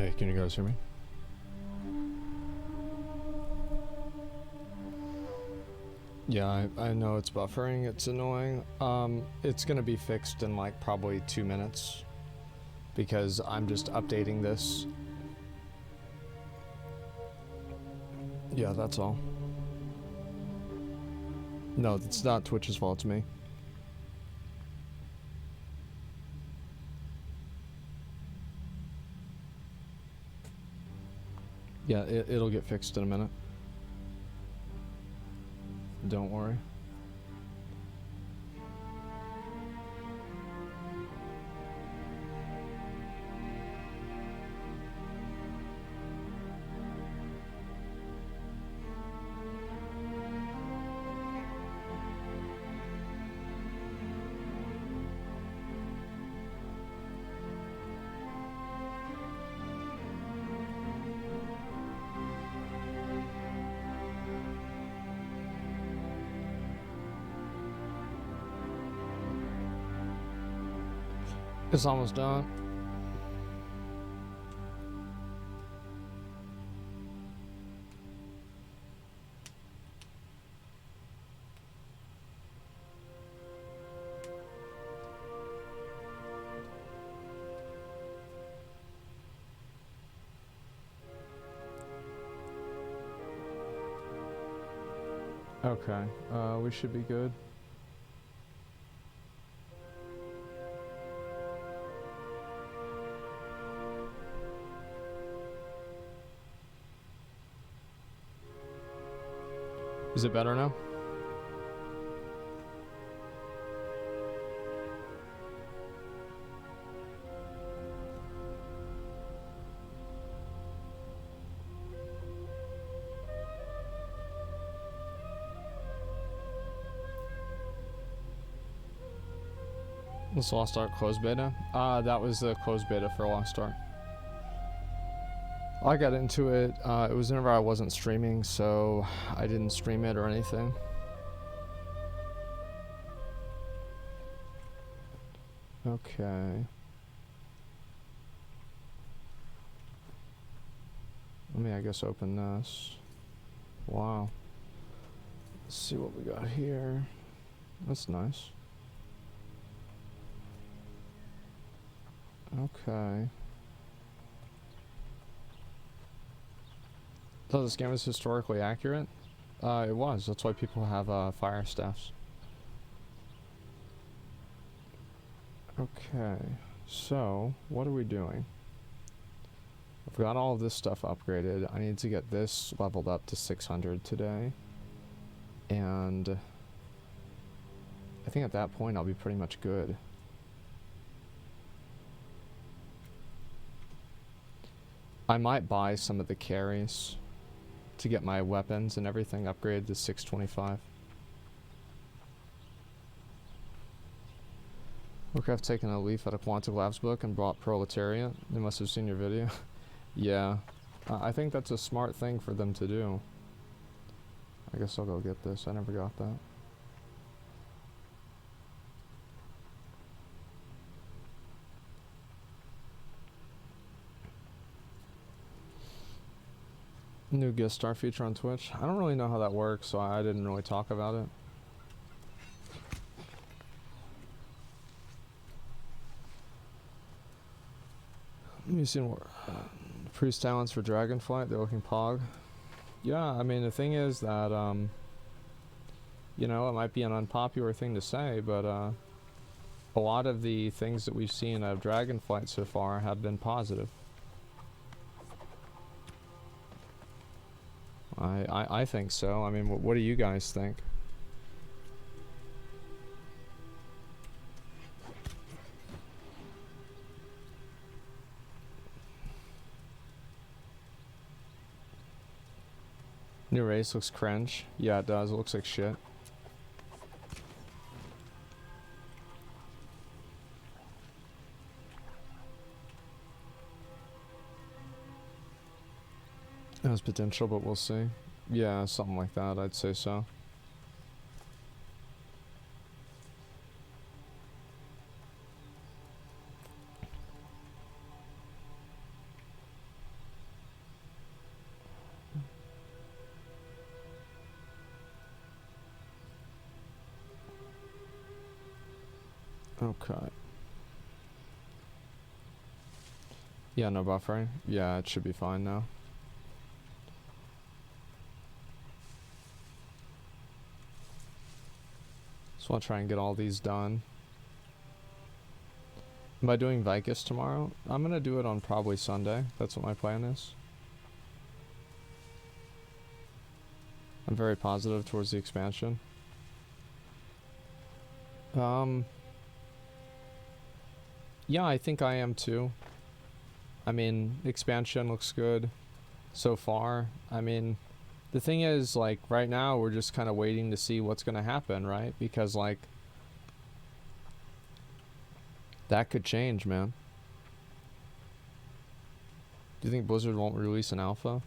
Hey, can you guys hear me? Yeah, I know it's buffering, it's annoying. It's gonna be fixed in like probably 2 minutes because I'm just updating this. Yeah, that's all. No, it's not Twitch's fault, it's me. Yeah, it'll get fixed in a minute. Don't worry. It's almost done. Okay, we should be good. Is it better now? Was Lost Ark closed beta? That was the closed beta for Lost Ark. I got into it, it was whenever I wasn't streaming, so I didn't stream it or anything. Okay. Let me, I guess, open this. Wow. Let's see what we got here. That's nice. Okay. So this game is historically accurate? It was. That's why people have fire staffs. Okay. So, what are we doing? I've got all of this stuff upgraded. I need to get this leveled up to 600 today. And I think at that point I'll be pretty much good. I might buy some of the carries to get my weapons and everything upgraded to 625. Okay, I've taken a leaf out of Quantic Labs book and bought Proletariat. They must have seen your video. Yeah. I think that's a smart thing for them to do. I guess I'll go get this. I never got that. New guest star feature on Twitch. I don't really know how that works, so I didn't really talk about it. Let me see more. Priest talents for Dragonflight. They're looking pog. Yeah, I mean, the thing is that, you know, it might be an unpopular thing to say, but a lot of the things that we've seen out of Dragonflight so far have been positive. I think so. I mean, what do you guys think? New race looks cringe. Yeah, it does. It looks like shit. It has potential, but we'll see. Yeah, something like that, I'd say so. Okay. Yeah, no buffering. Yeah, it should be fine now. So I'll try and get all these done. Am I doing Vicus tomorrow? I'm gonna do it on probably Sunday. That's what my plan is. I'm very positive towards the expansion. Yeah, I think I am too. I mean, expansion looks good so far. I mean, the thing is, like, right now we're just kind of waiting to see what's gonna happen, right? Because, like, that could change, man. Do you think Blizzard won't release an alpha?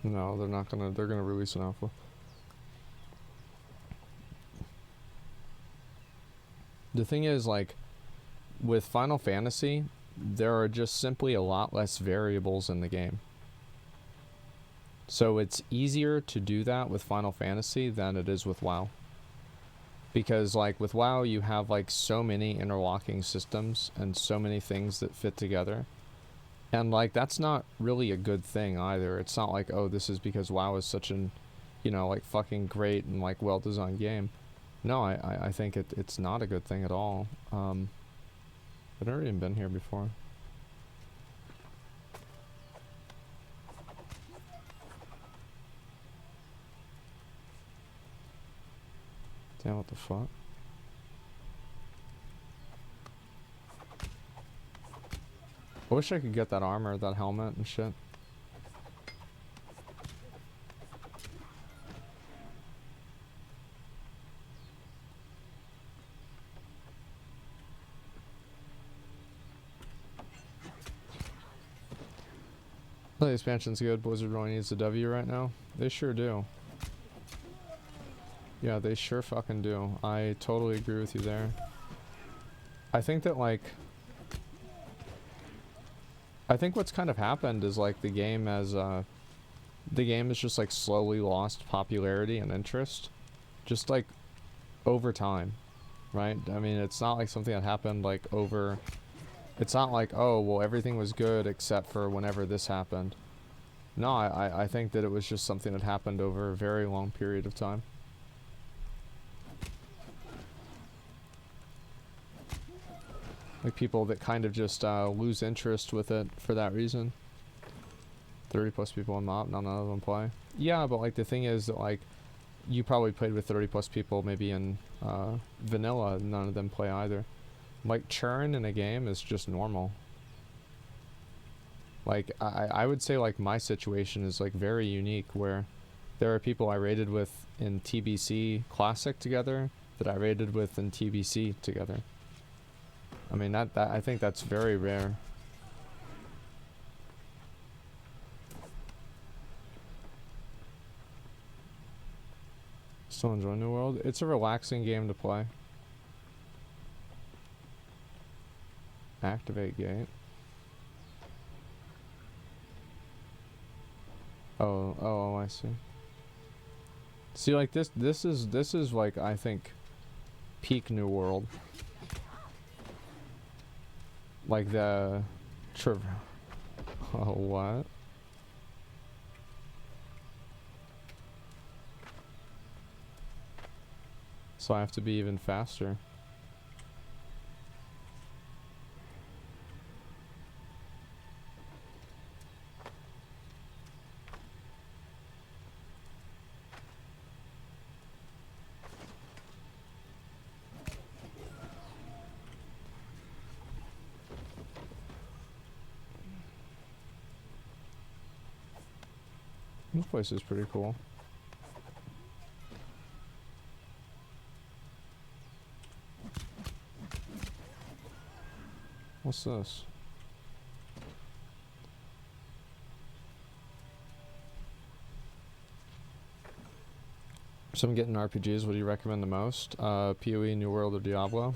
No, they're not gonna. They're gonna release an alpha. The thing is, like, with Final Fantasy, there are just simply a lot less variables in the game. So it's easier to do that with Final Fantasy than it is with WoW. Because, like, with WoW, you have, like, so many interlocking systems and so many things that fit together. And, like, that's not really a good thing either. It's not like, oh, this is because WoW is such an, you know, like, fucking great and, like, well-designed game. No, I think it's not a good thing at all. I've never even been here before. Damn, what the fuck? I wish I could get that armor, that helmet and shit. The expansion's good. Blizzard really needs a W right now. They sure do. Yeah, they sure fucking do. I totally agree with you there. I think that, like, I think what's kind of happened is, like, the game has just, like, slowly lost popularity and interest. Just, like, over time, right? I mean, it's not like something that happened, like, over... It's not like, oh, well, everything was good except for whenever this happened. No, I think that it was just something that happened over a very long period of time. Like, people that kind of just lose interest with it for that reason. 30 plus people in MOP, none of them play. Yeah, but, like, the thing is that, like, you probably played with 30 plus people maybe in vanilla, none of them play either. Like, churn in a game is just normal. Like, I would say, like, my situation is, like, very unique, where there are people I raided with in TBC Classic together that I raided with in TBC together. I mean, that I think that's very rare. Still enjoying New World? It's a relaxing game to play. Activate gate. Oh, I see. See, like, this is like, I think, peak New World. Like the oh, what? So I have to be even faster. This place is pretty cool. What's this? So I'm getting RPGs. What do you recommend the most? PoE, New World, or Diablo?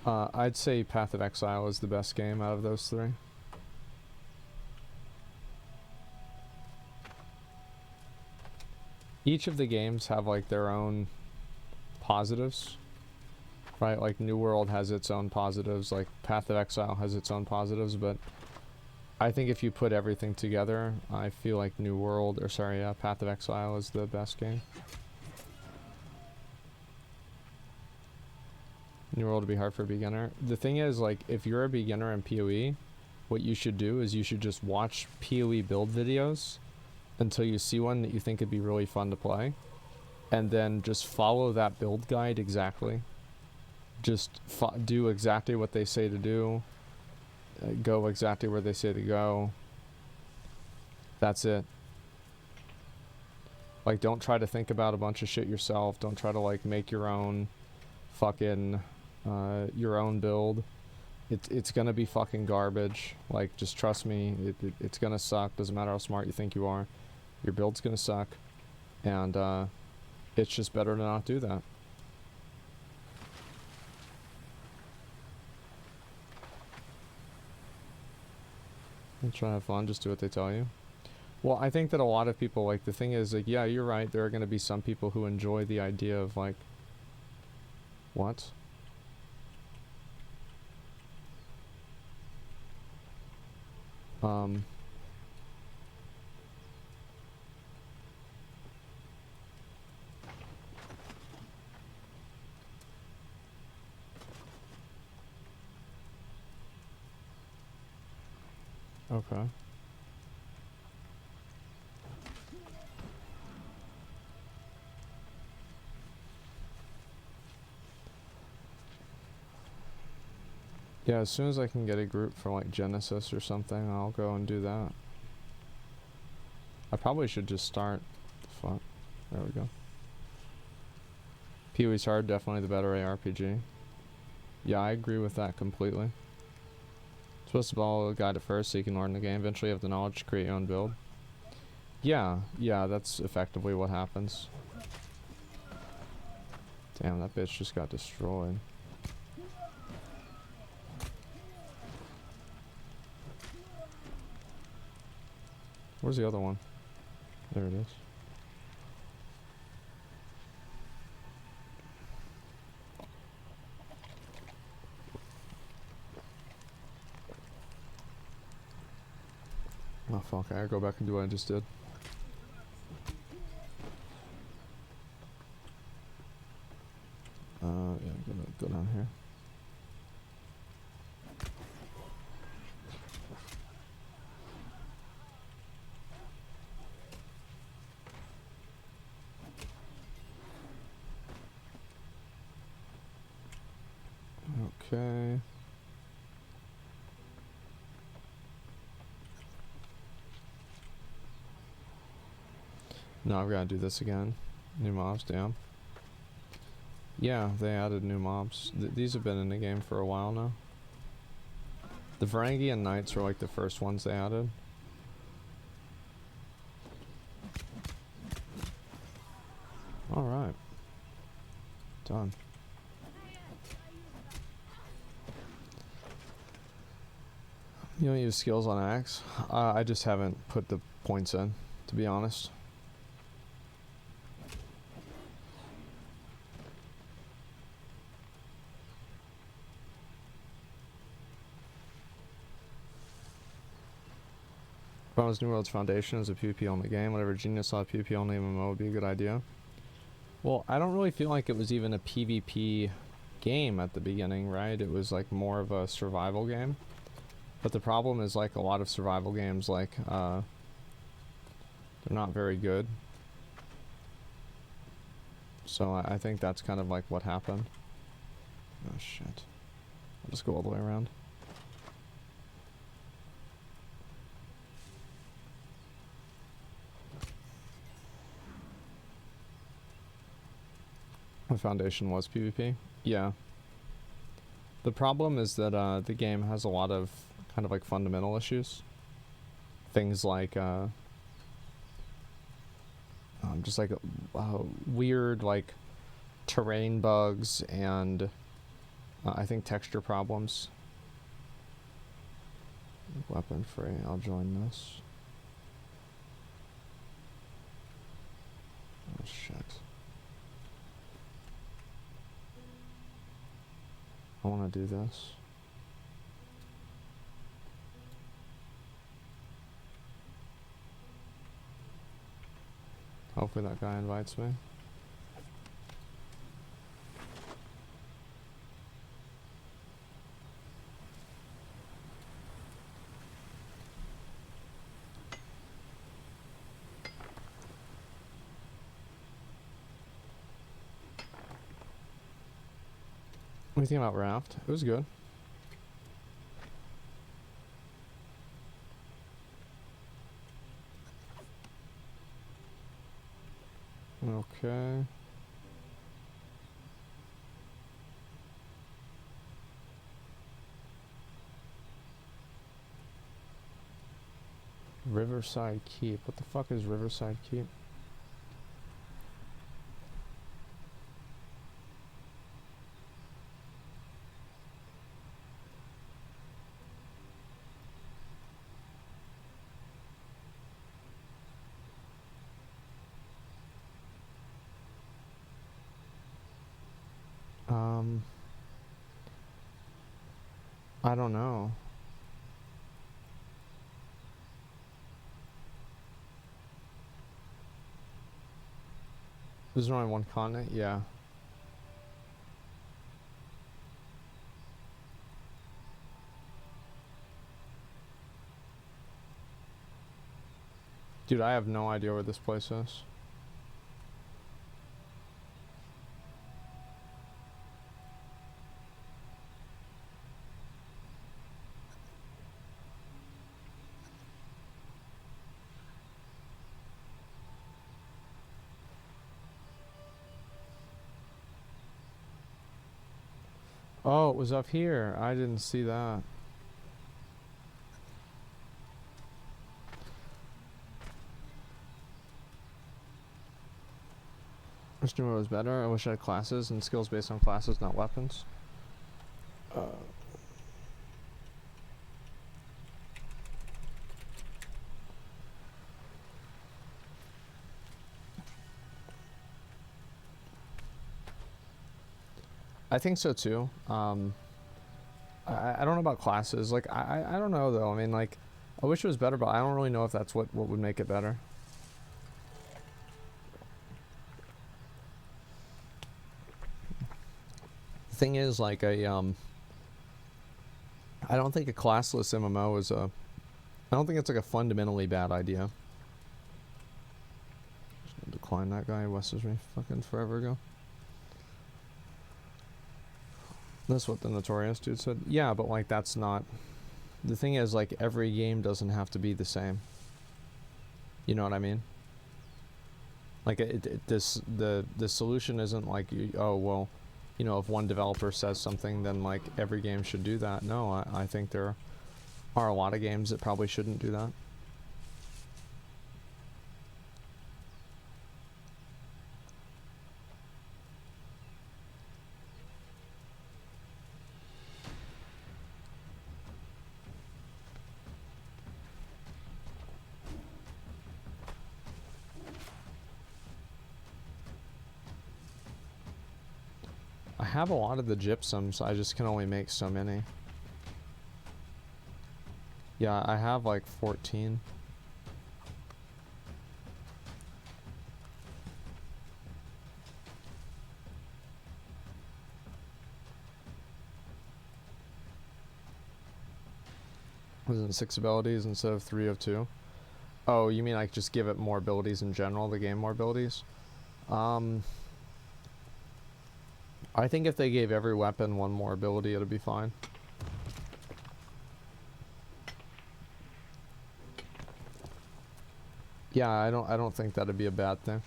I'd say Path of Exile is the best game out of those three. Each of the games have, like, their own positives, right? Like New World has its own positives, like Path of Exile has its own positives, but I think if you put everything together, I feel like New World, or sorry, Path of Exile is the best game. New World would be hard for a beginner. The thing is, like, if you're a beginner in PoE, what you should do is you should just watch PoE build videos until you see one that you think would be really fun to play, and then just follow that build guide exactly. Just do exactly what they say to do, go exactly where they say to go. That's it. Like, don't try to think about a bunch of shit yourself. Don't try to, like, make your own fucking, your own build. It's gonna be fucking garbage. Like, just trust me, it's gonna suck. Doesn't matter how smart you think you are. Your build's gonna suck. And, it's just better to not do that. Try to have fun, just do what they tell you. Well, I think that a lot of people, like, the thing is, like, yeah, you're right, there are going to be some people who enjoy the idea of, like, what? Okay. Yeah, as soon as I can get a group for, like, Genesis or something, I'll go and do that. I probably should just start. Fuck. There we go. PoE's hard, definitely the better ARPG. Yeah, I agree with that completely. Supposed to follow a guide at first so you can learn the game. Eventually you have the knowledge to create your own build. Yeah, that's effectively what happens. Damn, that bitch just got destroyed. Where's the other one? There it is. Oh fuck, I gotta go back and do what I just did. Yeah, go down here. Okay. No, I've got to do this again. New mobs, damn. Yeah, they added new mobs. These have been in the game for a while now. The Varangian Knights were like the first ones they added. Alright. Done. You don't use skills on axe? I just haven't put the points in, to be honest. Promise New World's Foundation is a PvP only game. Whatever Genius saw a PvP only MMO would be a good idea. Well, I don't really feel like it was even a PvP game at the beginning, right? It was like more of a survival game. But the problem is, like, a lot of survival games, like, they're not very good. So I think that's kind of like what happened. Oh shit. I'll just go all the way around. The Foundation was PvP? Yeah. The problem is that the game has a lot of kind of like fundamental issues. Things like just like weird like terrain bugs and I think texture problems. Weapon free, I'll join this. Oh shit. I want to do this. Hopefully that guy invites me. What do you think about Raft? It was good. Okay. Riverside Keep. What the fuck is Riverside Keep? I don't know. There's only one continent? Yeah. Dude, I have no idea where this place is. Oh, it was up here. I didn't see that. I wish Nemo was better. I wish I had classes and skills based on classes, not weapons. I think so too. I don't know about classes. Like, I don't know though. I mean, like, I wish it was better, but I don't really know if that's what would make it better. The thing is, like, I don't think a classless MMO is a... I don't think it's like a fundamentally bad idea. Just gonna decline that guy who messaged me fucking forever ago. That's what the Notorious dude said. Yeah, but like that's not... The thing is, like, every game doesn't have to be the same. You know what I mean? Like, the solution isn't like, oh, well, you know, if one developer says something, then like every game should do that. No, I think there are a lot of games that probably shouldn't do that. I have a lot of the gypsums, I just can only make so many. Yeah, I have like 14. Wasn't it 6 abilities instead of 3 of 2? Oh, you mean like just give it more abilities in general, the game more abilities? I think if they gave every weapon one more ability, it'd be fine. Yeah, I don't think that'd be a bad thing.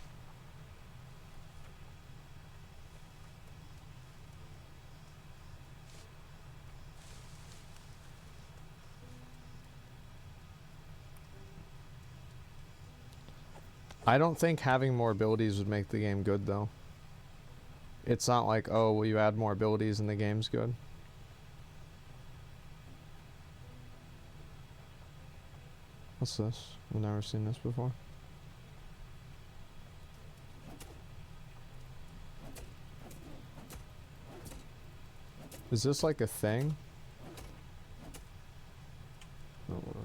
I don't think having more abilities would make the game good though. It's not like, oh, well, you add more abilities and the game's good. What's this? I've never seen this before. Is this like a thing? Oh, whatever.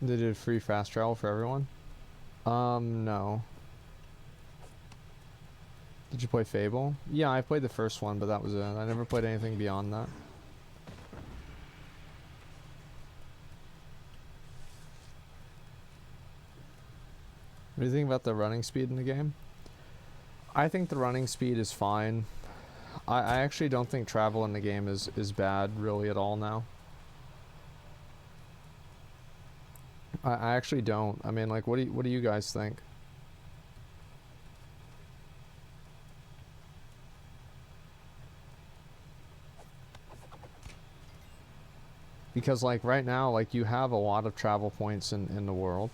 They did free fast travel for everyone? No. Did you play Fable? Yeah, I played the first one, but that was it. I never played anything beyond that. What do you think about the running speed in the game? I think the running speed is fine. I actually don't think travel in the game is bad really at all now. I actually don't. I mean, like, what do you guys think? Because like right now, like you have a lot of travel points in the world.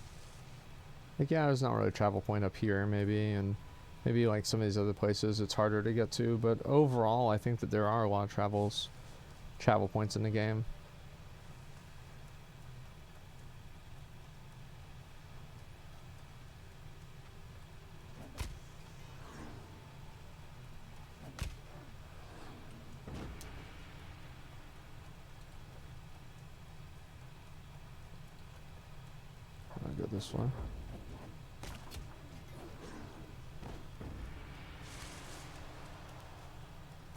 Like yeah, there's not really a travel point up here maybe, and maybe like some of these other places it's harder to get to, but overall I think that there are a lot of travel points in the game. I'll go this way.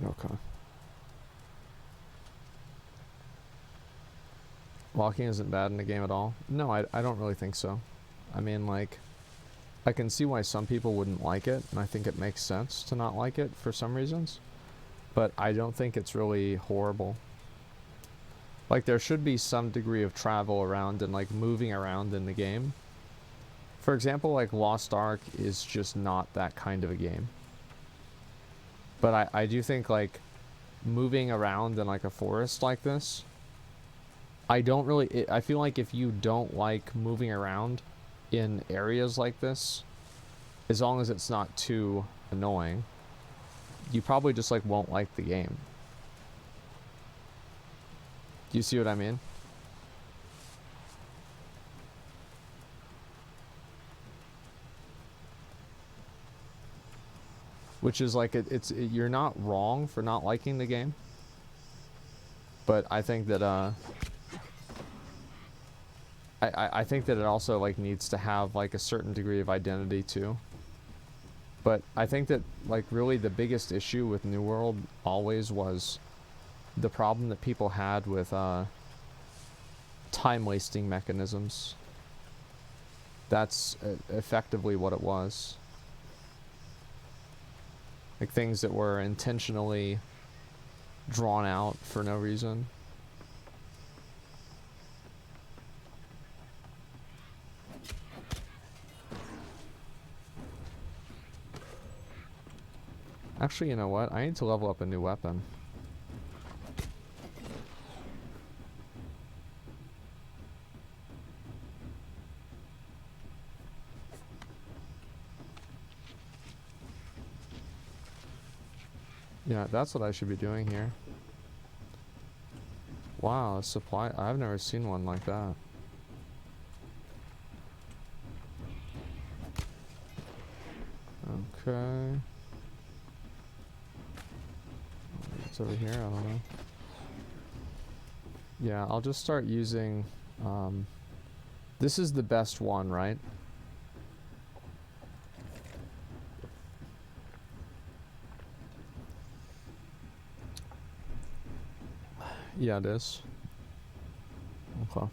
Okay. Walking isn't bad in the game at all? No, I don't really think so. I mean, like, I can see why some people wouldn't like it, and I think it makes sense to not like it for some reasons. But I don't think it's really horrible. Like, there should be some degree of travel around and, like, moving around in the game. For example, like, Lost Ark is just not that kind of a game. But I do think, like, moving around in, like, a forest like this, I feel like if you don't like moving around in areas like this, as long as it's not too annoying, you probably just, like, won't like the game. Do you see what I mean? Which is like, you're not wrong for not liking the game. But I think that, I think that it also, like, needs to have, like, a certain degree of identity, too. But I think that, like, really the biggest issue with New World always was the problem that people had with, time-wasting mechanisms. That's effectively what it was. Like, things that were intentionally drawn out for no reason. Actually, you know what? I need to level up a new weapon. Yeah, that's what I should be doing here. Wow, a supply. I've never seen one like that. Okay. It's over here, I don't know. Yeah, I'll just start using, this is the best one, right? Yeah, it is. Okay.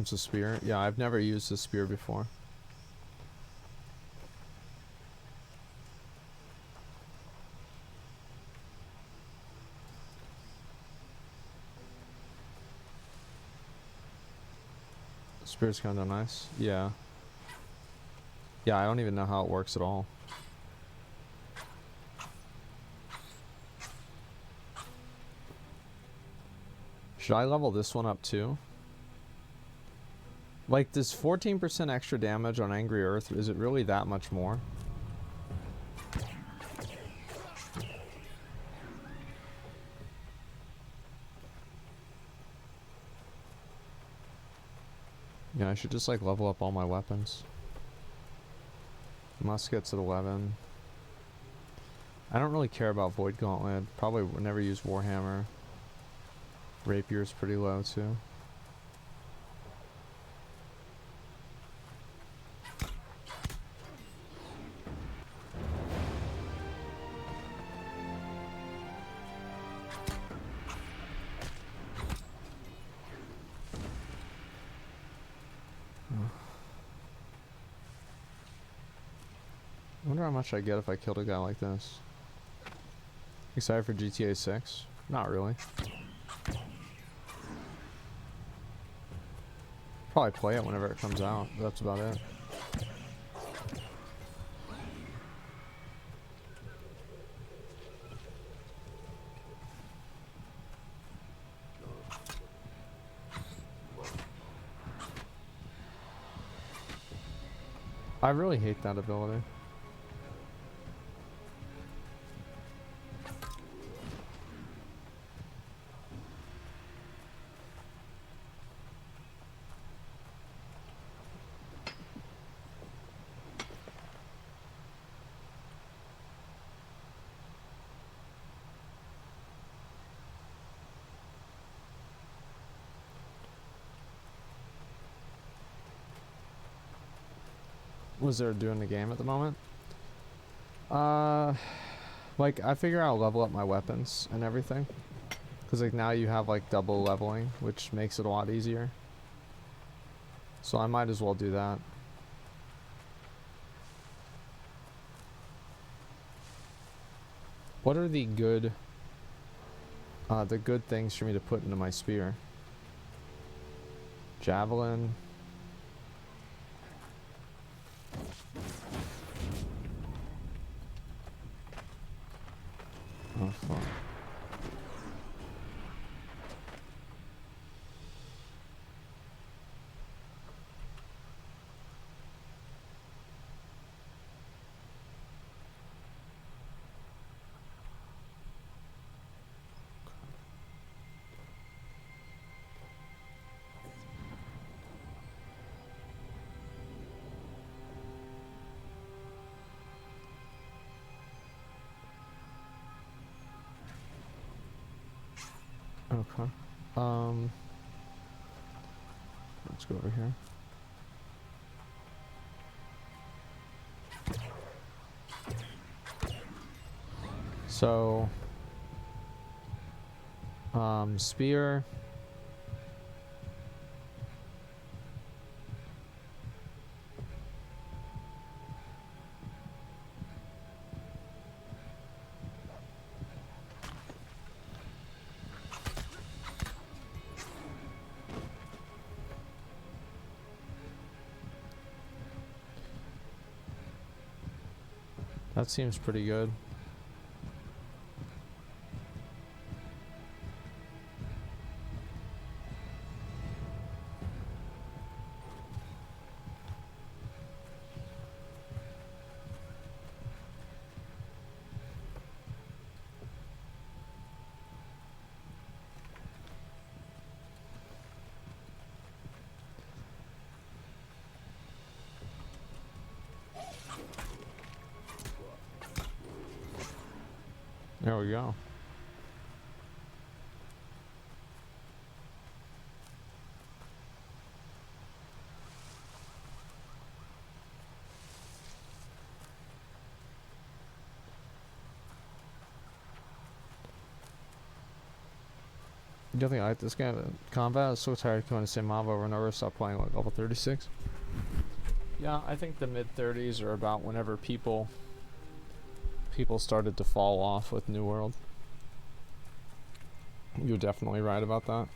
It's a spear. Yeah, I've never used a spear before. Spear's kind of nice. Yeah. Yeah, I don't even know how it works at all. Should I level this one up too? Like, does 14% extra damage on Angry Earth, is it really that much more? Yeah, I should just like level up all my weapons. Musket's at 11. I don't really care about Void Gauntlet. Probably would never use Warhammer. Rapier's pretty low too. I wonder how much I get if I killed a guy like this. Excited for GTA 6? Not really. Probably play it whenever it comes out. That's about it. I really hate that ability. Was there doing the game at the moment? Like I figure I'll level up my weapons and everything, because like now you have like double leveling, which makes it a lot easier. So I might as well do that. What are the good things for me to put into my spear? Javelin. Oh fuck. Okay. Let's go over here. So, spear. That seems pretty good. There we go. You don't think I like this game of combat? I was so tired of coming to the same mob over and over. Stop playing like level 36. Yeah, I think the mid 30s are about whenever people started to fall off with New World. You're definitely right about that.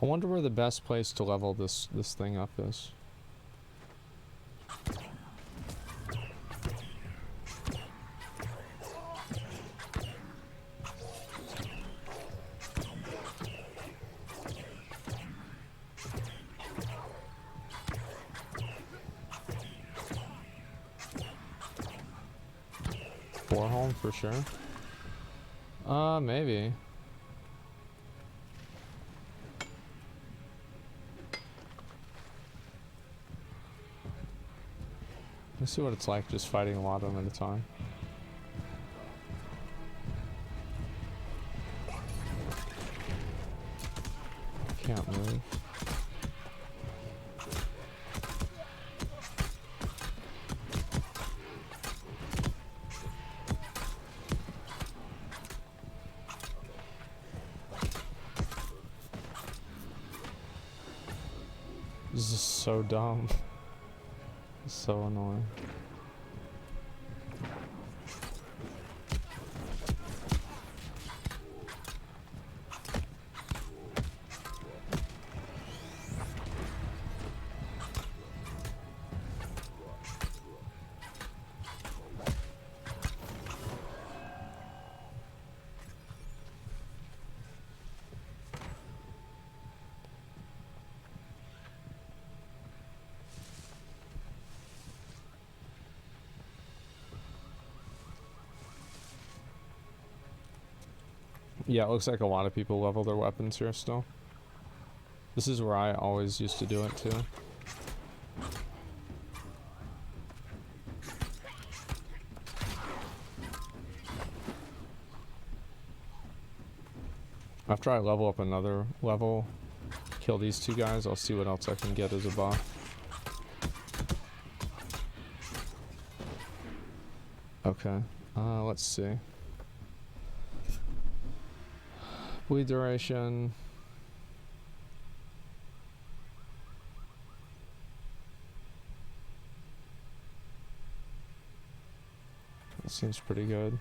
I wonder where the best place to level this thing up is. Home for sure. Maybe. Let's see what it's like just fighting a lot of them at a time. Can't move. This is so dumb. It's so annoying. Yeah, it looks like a lot of people level their weapons here still. This is where I always used to do it too. After I level up another level, kill these two guys, I'll see what else I can get as a buff. Okay, let's see. Bleed duration. That seems pretty good.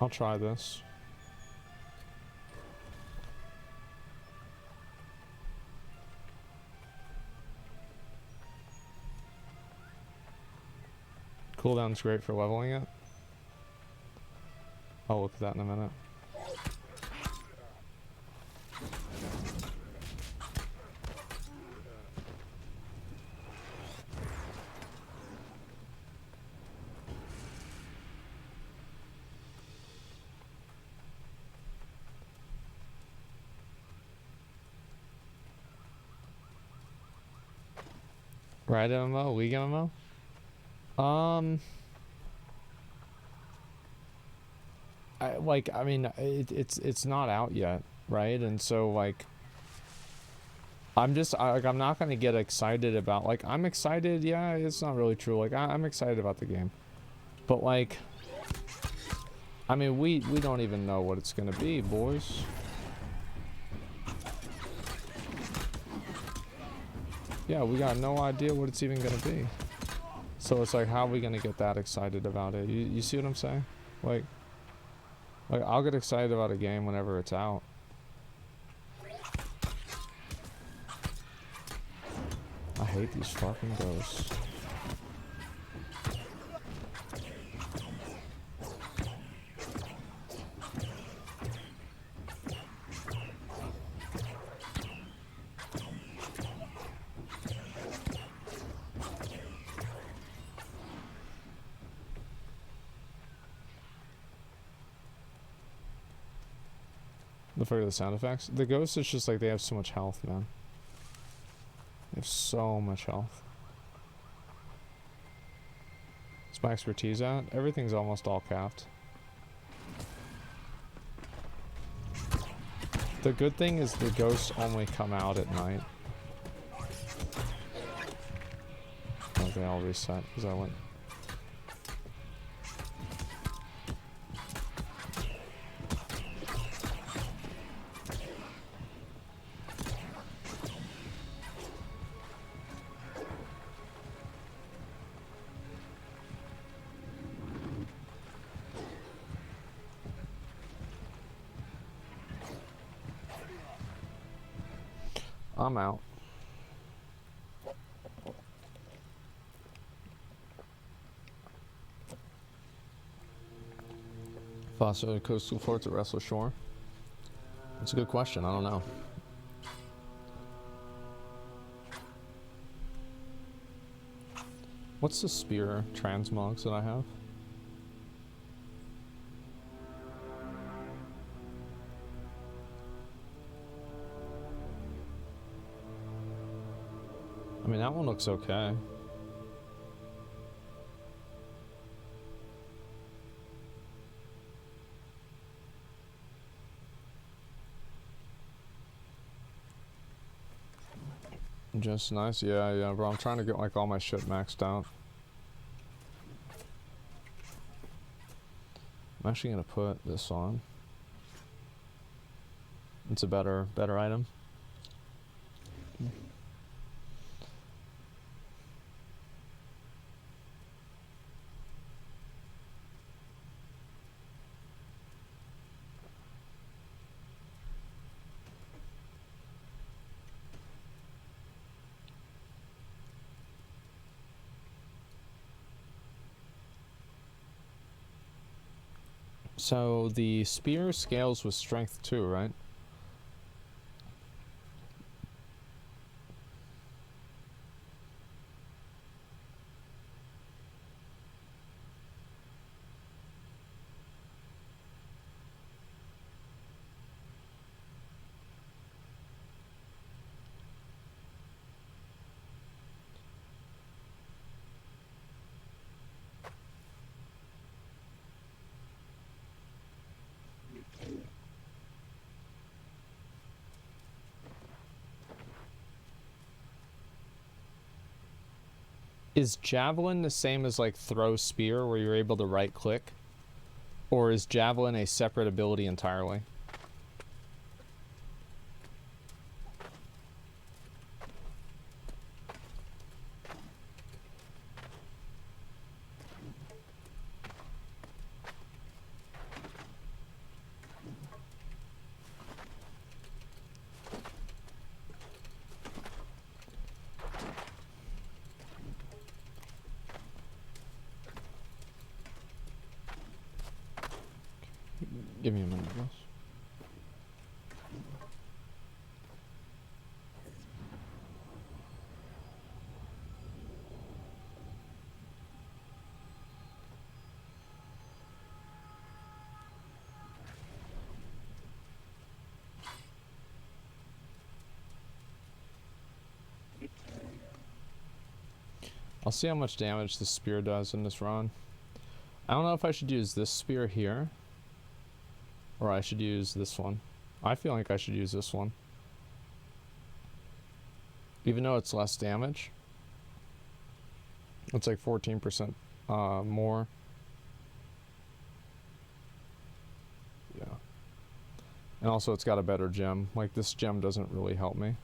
I'll try this. Cooldown's great for leveling it. I'll look at that in a minute. Right MMO, League MMO? I mean, it's not out yet, right? And so like, I'm not gonna get excited about, like, I'm excited, yeah, it's not really true, like, I'm excited about the game. But like, I mean, we don't even know what it's gonna be, boys. Yeah, we got no idea what it's even gonna be. So it's like, how are we gonna get that excited about it? You see what I'm saying? Like I'll get excited about a game whenever it's out. I hate these fucking ghosts. The fuck are the sound effects? The ghosts is just like, they have so much health, man. They have so much health. What's my expertise at? Everything's almost all capped. The good thing is the ghosts only come out at night. Okay, I'll reset because I went. I'm out. Foster coastal forts at Wrestle Shore? That's a good question. I don't know. What's the spear transmogs that I have? I mean, that one looks okay. Just nice, yeah, bro. I'm trying to get like all my shit maxed out. I'm actually gonna put this on. It's a better item. So the spear scales with strength too, right? Is javelin the same as like throw spear where you're able to right click? Or is javelin a separate ability entirely? Give me a minute, boss. I'll see how much damage the spear does in this run. I don't know if I should use this spear here. Or I should use this one. I feel like I should use this one. Even though it's less damage. It's like 14% more. Yeah. And also it's got a better gem. Like this gem doesn't really help me.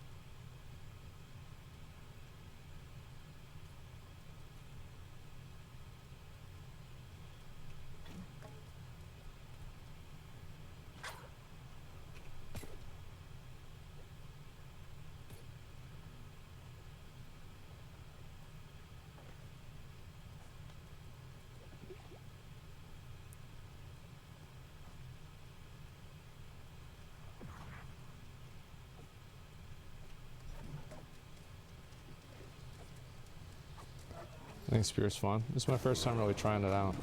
I think Spear's fun. This is my first time really trying it out.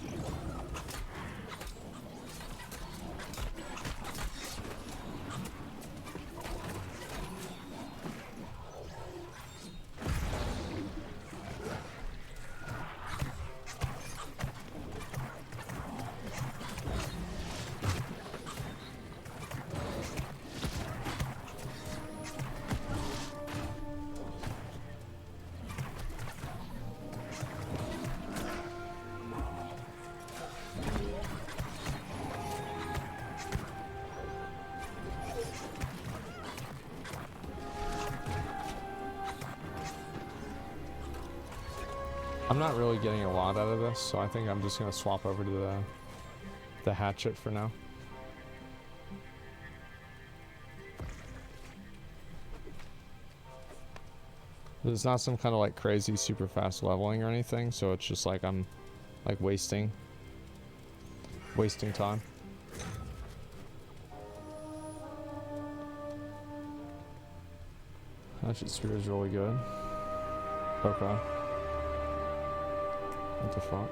I'm not really getting a lot out of this, so I think I'm just gonna swap over to the hatchet for now. It's not some kind of like crazy super fast leveling or anything, so it's just like I'm like wasting time. Hatchet spear is really good. Okay. What the fuck?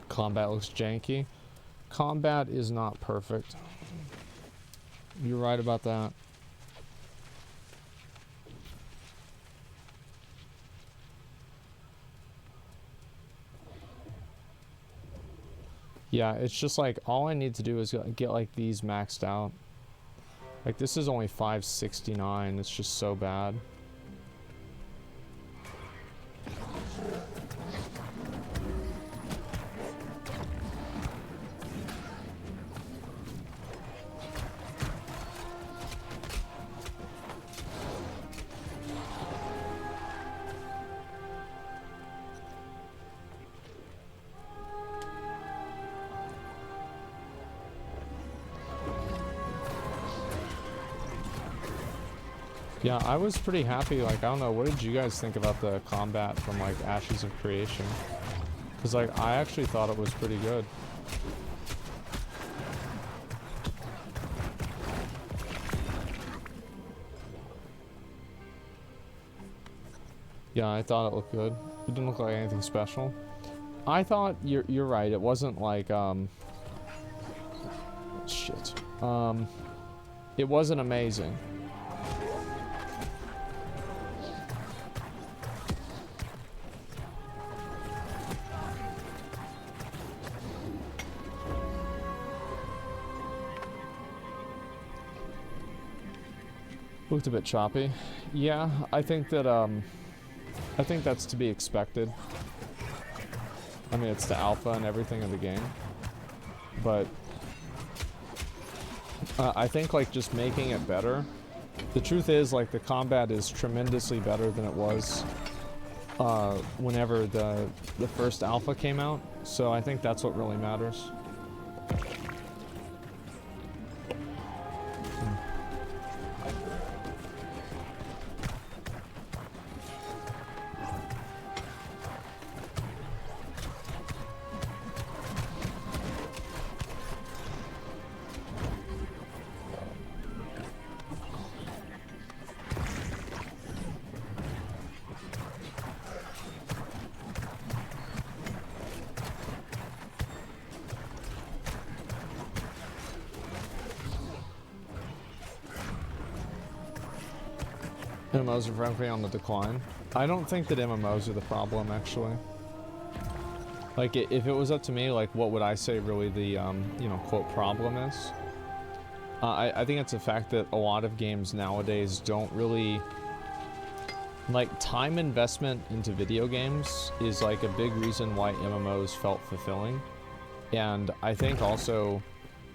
Combat looks janky. Combat is not perfect. You're right about that. Yeah, it's just like all I need to do is get like these maxed out. Like this is only 569. It's just so bad. Yeah, I was pretty happy. Like, I don't know, what did you guys think about the combat from like Ashes of Creation? Because like I actually thought it was pretty good. Yeah, I thought it looked good. It didn't look like anything special. I thought you're right. It wasn't like shit. It wasn't amazing. Looked a bit choppy. Yeah, I think that I think that's to be expected. I mean, it's the alpha and everything of the game. But I think like just making it better. The truth is like the combat is tremendously better than it was whenever the first alpha came out. So I think that's what really matters. MMOs are frankly on the decline. I don't think that MMOs are the problem, actually. Like, if it was up to me, like, what would I say really the, you know, quote, problem is? I think it's the fact that a lot of games nowadays don't really... Like, time investment into video games is, like, a big reason why MMOs felt fulfilling. And I think also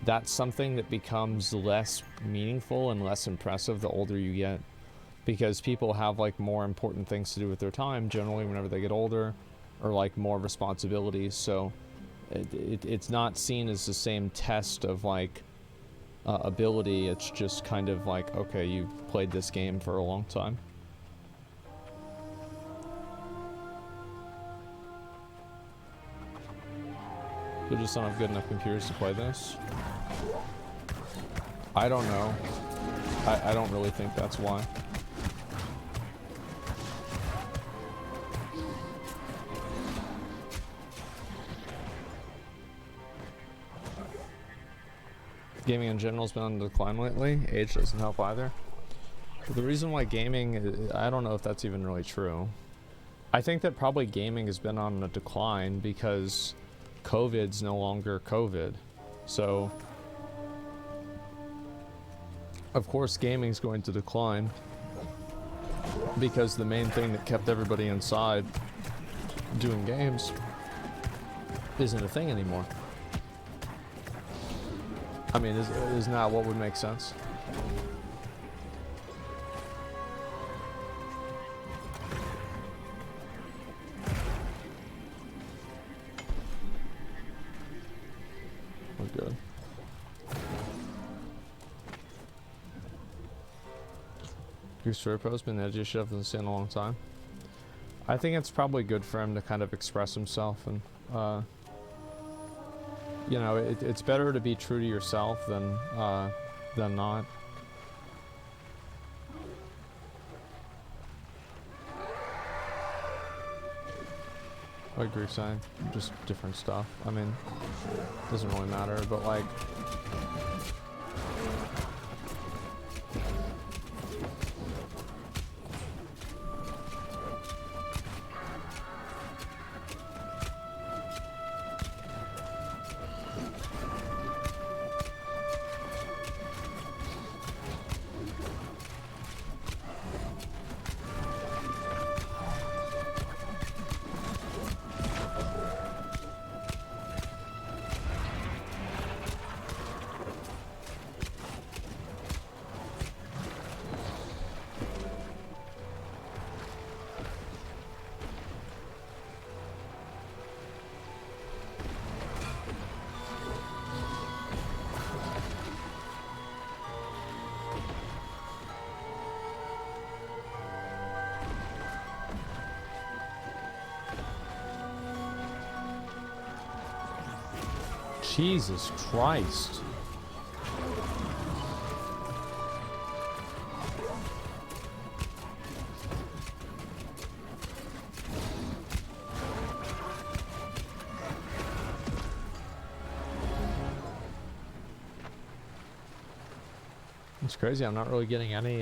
that's something that becomes less meaningful and less impressive the older you get. Because people have like more important things to do with their time generally whenever they get older, or like more responsibilities. So It's not seen as the same test of like ability. It's just kind of like, okay, you've played this game for a long time. They just don't have good enough computers to play this. I don't know. I don't really think that's why. Gaming in general has been on the decline lately. Age doesn't help either. But the reason why gaming, I don't know if that's even really true. I think that probably gaming has been on a decline because COVID's no longer COVID. So, of course, gaming's going to decline because the main thing that kept everybody inside doing games isn't a thing anymore. I mean, isn't that what would make sense? We're good. Goose Pro's been the edgiest shit I've been seeing in a long time. I think it's probably good for him to kind of express himself and, you know, it's better to be true to yourself than not. Like Greek saying, just different stuff. I mean, doesn't really matter, but like, Jesus Christ. It's crazy, I'm not really getting any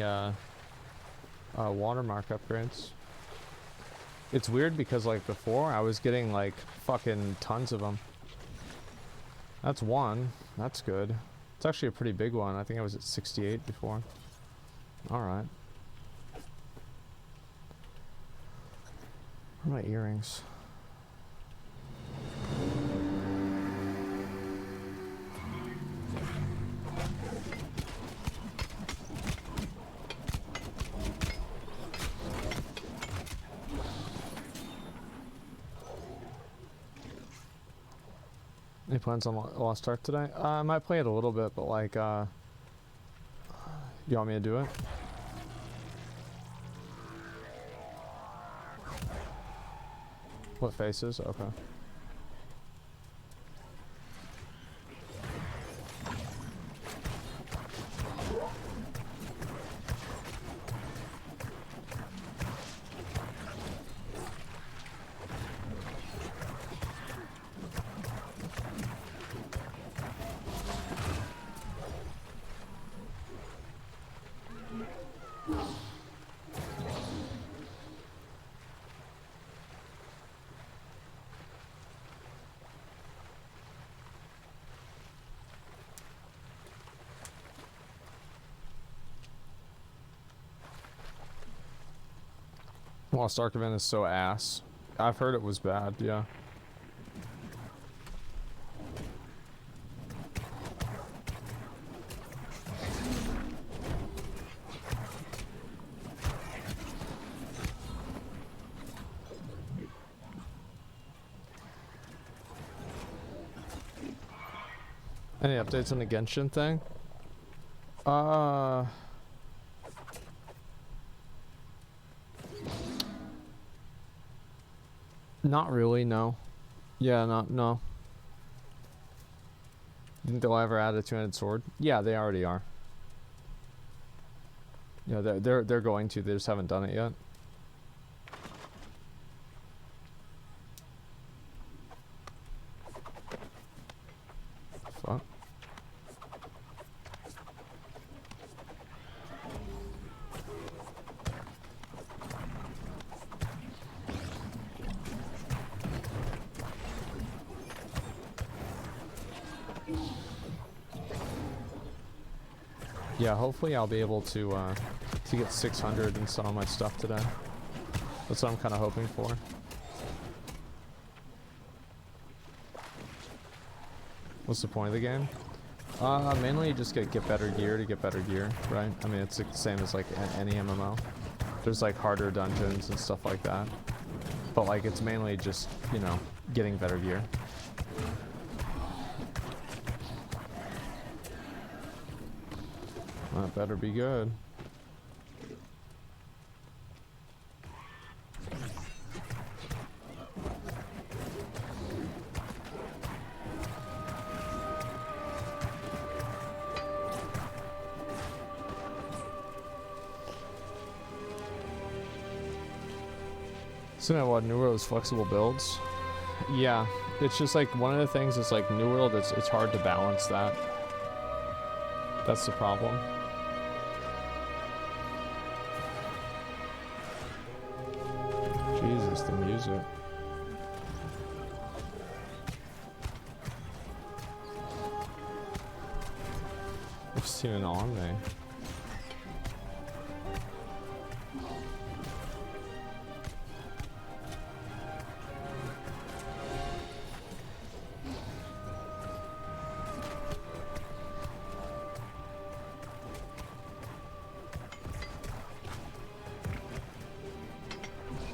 watermark upgrades. It's weird because like before I was getting like fucking tons of them. That's one. That's good. It's actually a pretty big one. I think I was at 68 before. Alright. Where are my earrings? Any plans on Lost Ark today? I might play it a little bit, but like, you want me to do it? What faces? Okay. Lost Ark event is so ass. I've heard it was bad, yeah. Any updates on the Genshin thing? Not really, no. Yeah, no. You think they'll ever add a two-handed sword? Yeah, they already are. Yeah, they're going to. They just haven't done it yet. Fuck. Yeah, hopefully I'll be able to get 600 and some of my stuff today. That's what I'm kind of hoping for. What's the point of the game? Mainly you just get better gear to get better gear, right? I mean, it's the same as like any MMO. There's like harder dungeons and stuff like that. But like, it's mainly just, you know, getting better gear. That better be good. So now what, New World is flexible builds? Yeah, it's just like one of the things is like New World, it's hard to balance that. That's the problem. Jesus, the music. I've seen it on me.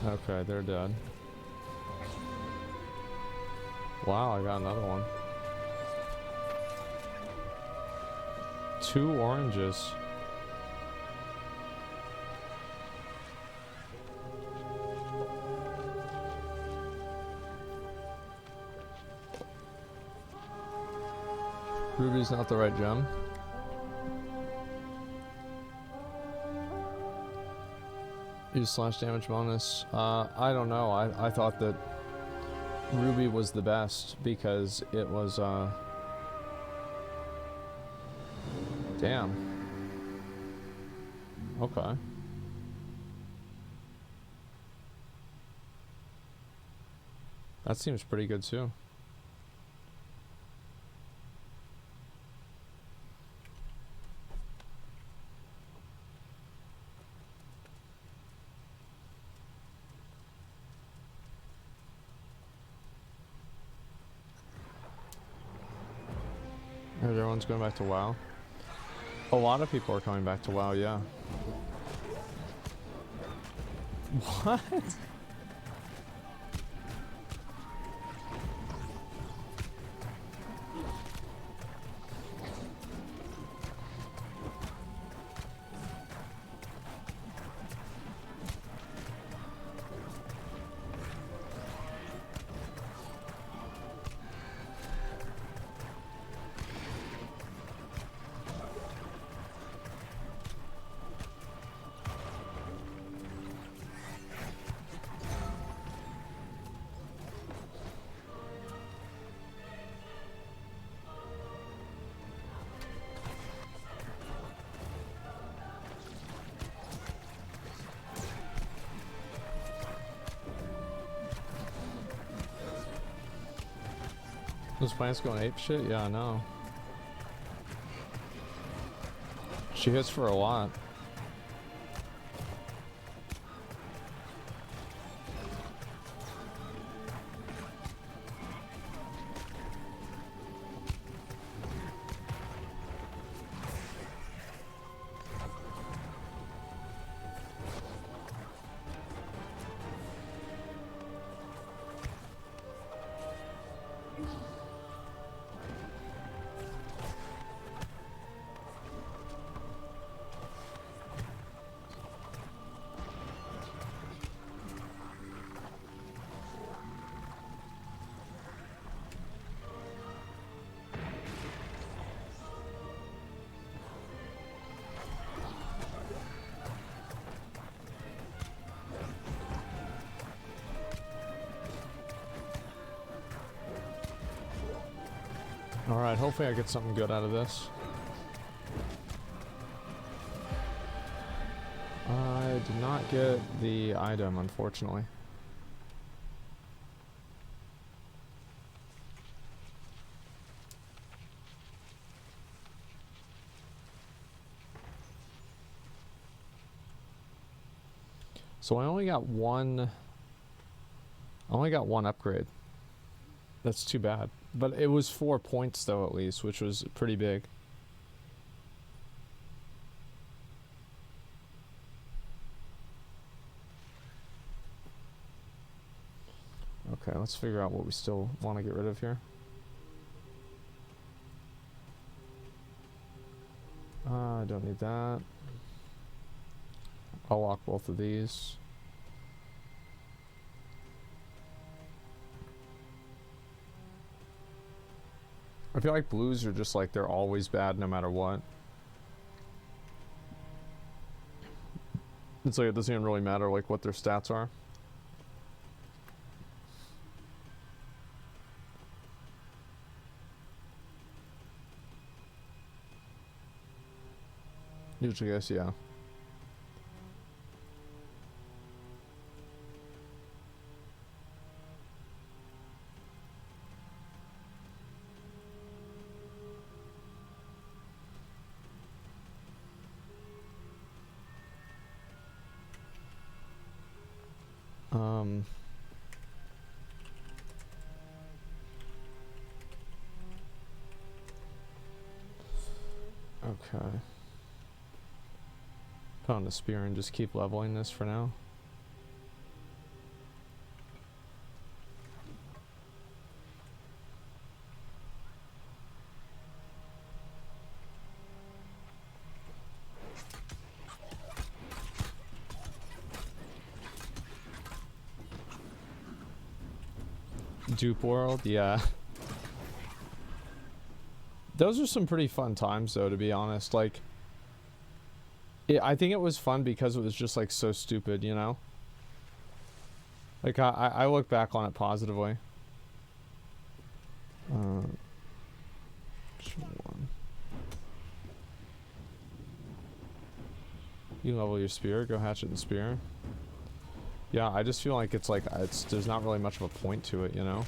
Okay, they're dead. Wow, I got another one. 2 oranges. Ruby's not the right gem. Use slash damage bonus. I don't know. I thought that Ruby was the best because it was, damn. Okay. That seems pretty good too. Everyone's going back to WoW. A lot of people are coming back to WoW, yeah. What? Those plants going ape shit? Yeah, I know. She hits for a lot. Alright, hopefully I get something good out of this. I did not get the item, unfortunately. So I only got one upgrade. That's too bad. But it was 4 points though, at least, which was pretty big. Okay, let's figure out what we still want to get rid of here. I don't need that. I'll lock both of these. I feel like blues are just like they're always bad no matter what. It's like it doesn't even really matter like what their stats are. Usually, I guess, yeah. Okay. Put on the spear and just keep leveling this for now. Dupe World, yeah. Those are some pretty fun times though, to be honest. Like, I think it was fun because it was just like so stupid, you know? Like I look back on it positively. You level your spear, go hatchet and spear. Yeah, I just feel like it's like there's not really much of a point to it, you know?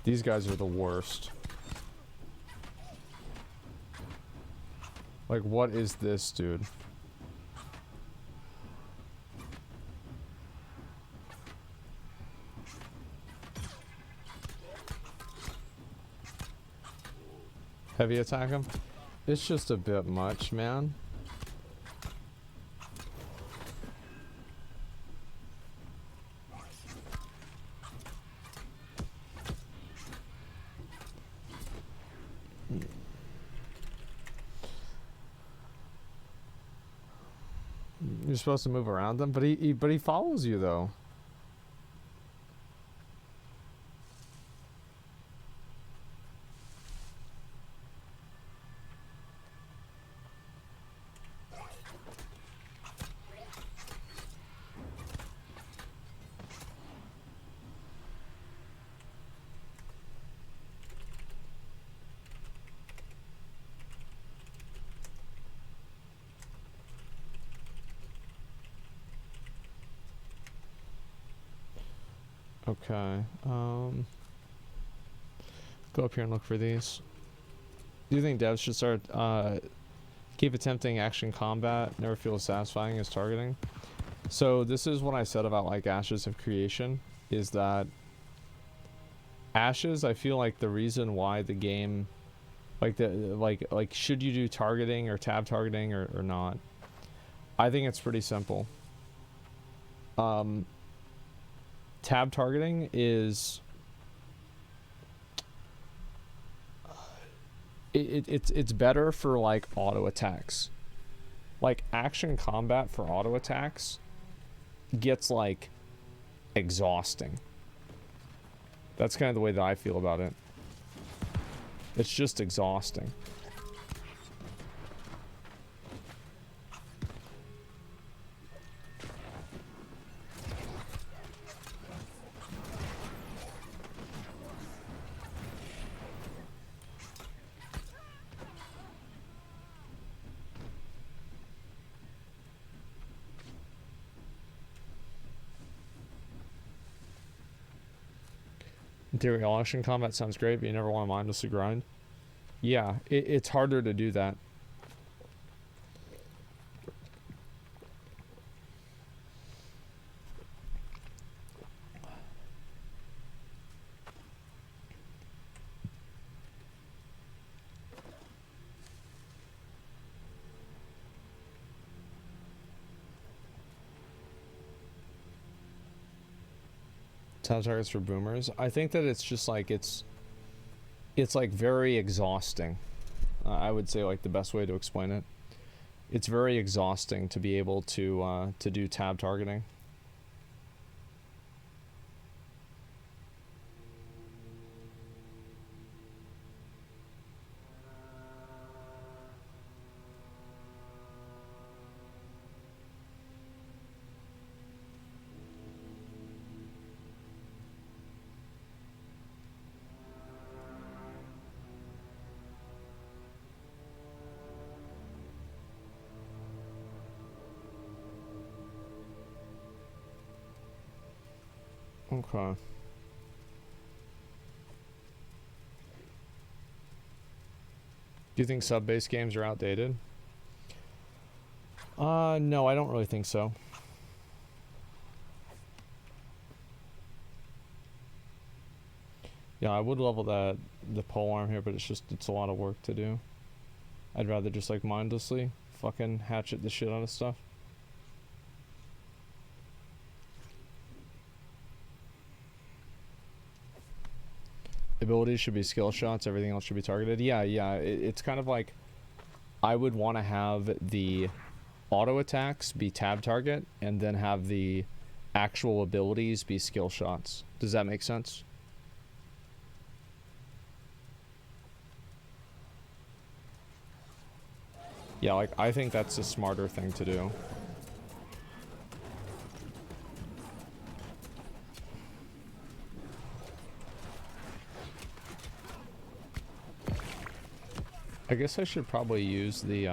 These guys are the worst. Like, what is this, dude? Heavy attack him? It's just a bit much, man. You're supposed to move around them, but he follows you though. Okay, go up here and look for these. Do you think devs should start, keep attempting action combat, never feel as satisfying as targeting? So this is what I said about like Ashes of Creation, is that Ashes, I feel like the reason why the game, like should you do targeting or tab targeting or not? I think it's pretty simple. Tab targeting is it's better for like auto attacks. Like action combat for auto attacks gets like exhausting. That's kind of the way that I feel about it. It's just exhausting. In theory, all action combat sounds great, but you never want to mindlessly grind. Yeah, it's harder to do that. Tab targets for boomers. I think that it's just like it's like very exhausting. I would say like the best way to explain it. It's very exhausting to be able to do tab targeting. Okay. Do you think sub-based games are outdated? No, I don't really think so. Yeah, I would level the pole arm here, but it's a lot of work to do. I'd rather just like mindlessly fucking hatchet the shit out of stuff. Abilities should be skill shots, everything else should be targeted. Yeah, it's kind of like I would want to have the auto attacks be tab target and then have the actual abilities be skill shots. Does that make sense? Yeah, like I think that's a smarter thing to do. I guess I should probably use the,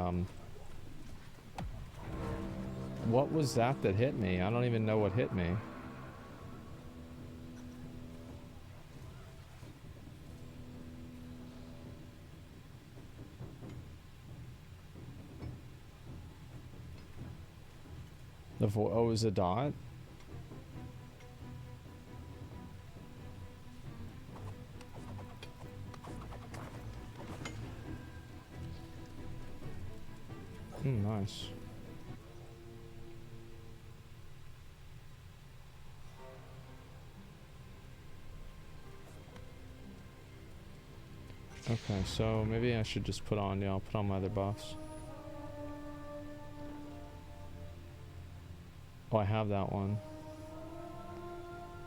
what was that hit me? I don't even know what hit me. Oh, it was a dot? Nice. Okay, so maybe I should just put on, yeah, I'll put on my other buffs. Oh, I have that one.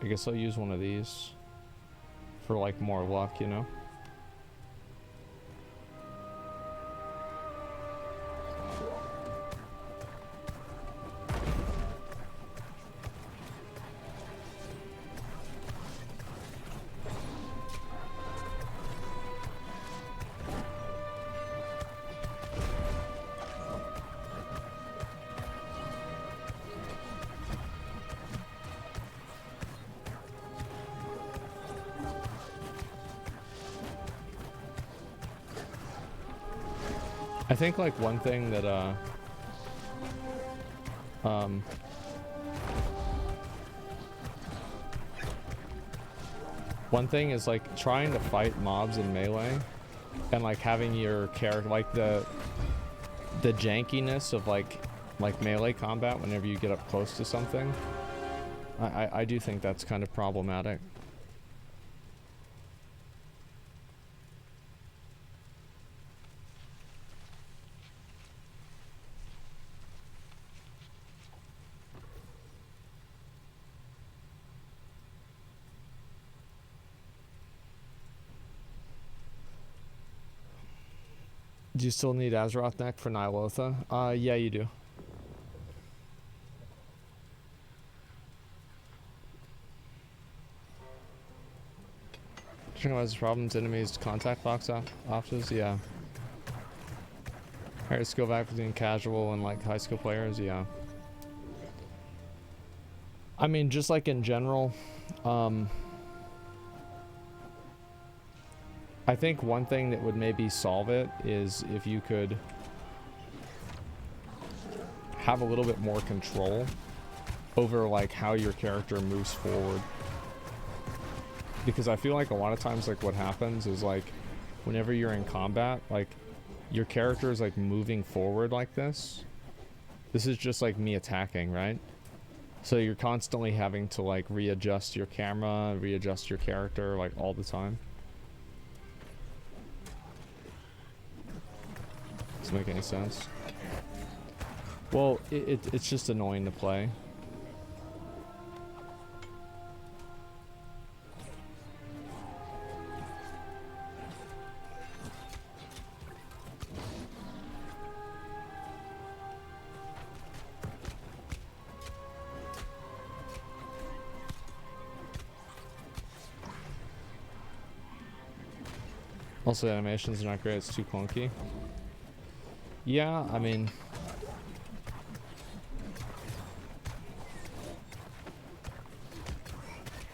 I guess I'll use one of these for like more luck, you know? I think like one thing that one thing is like trying to fight mobs in melee and like having your character like the jankiness of like melee combat whenever you get up close to something. I do think that's kind of problematic. Do you still need Azeroth neck for Nihilotha? Yeah, you do. Generalized problems, enemies, contact box options, yeah. Higher skill back between casual and like high skill players, yeah. I mean, just like in general, I think one thing that would maybe solve it is if you could have a little bit more control over like how your character moves forward. Because I feel like a lot of times like what happens is like whenever you're in combat, like your character is like moving forward like this. This is just like me attacking, right? So you're constantly having to like readjust your camera, readjust your character like all the time. Does it make any sense? Well, it's just annoying to play. Also, animations are not great, it's too clunky. Yeah, I mean...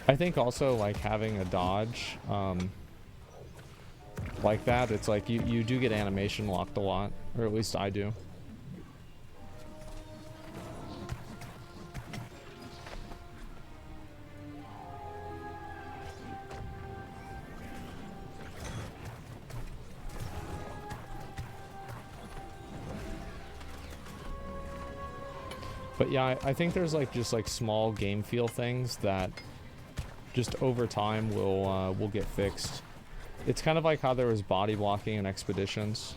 I think also, like, having a dodge, like that, it's like you do get animation locked a lot, or at least I do. But yeah, I think there's like just like small game feel things that just over time will get fixed. It's kind of like how there was body blocking in Expeditions.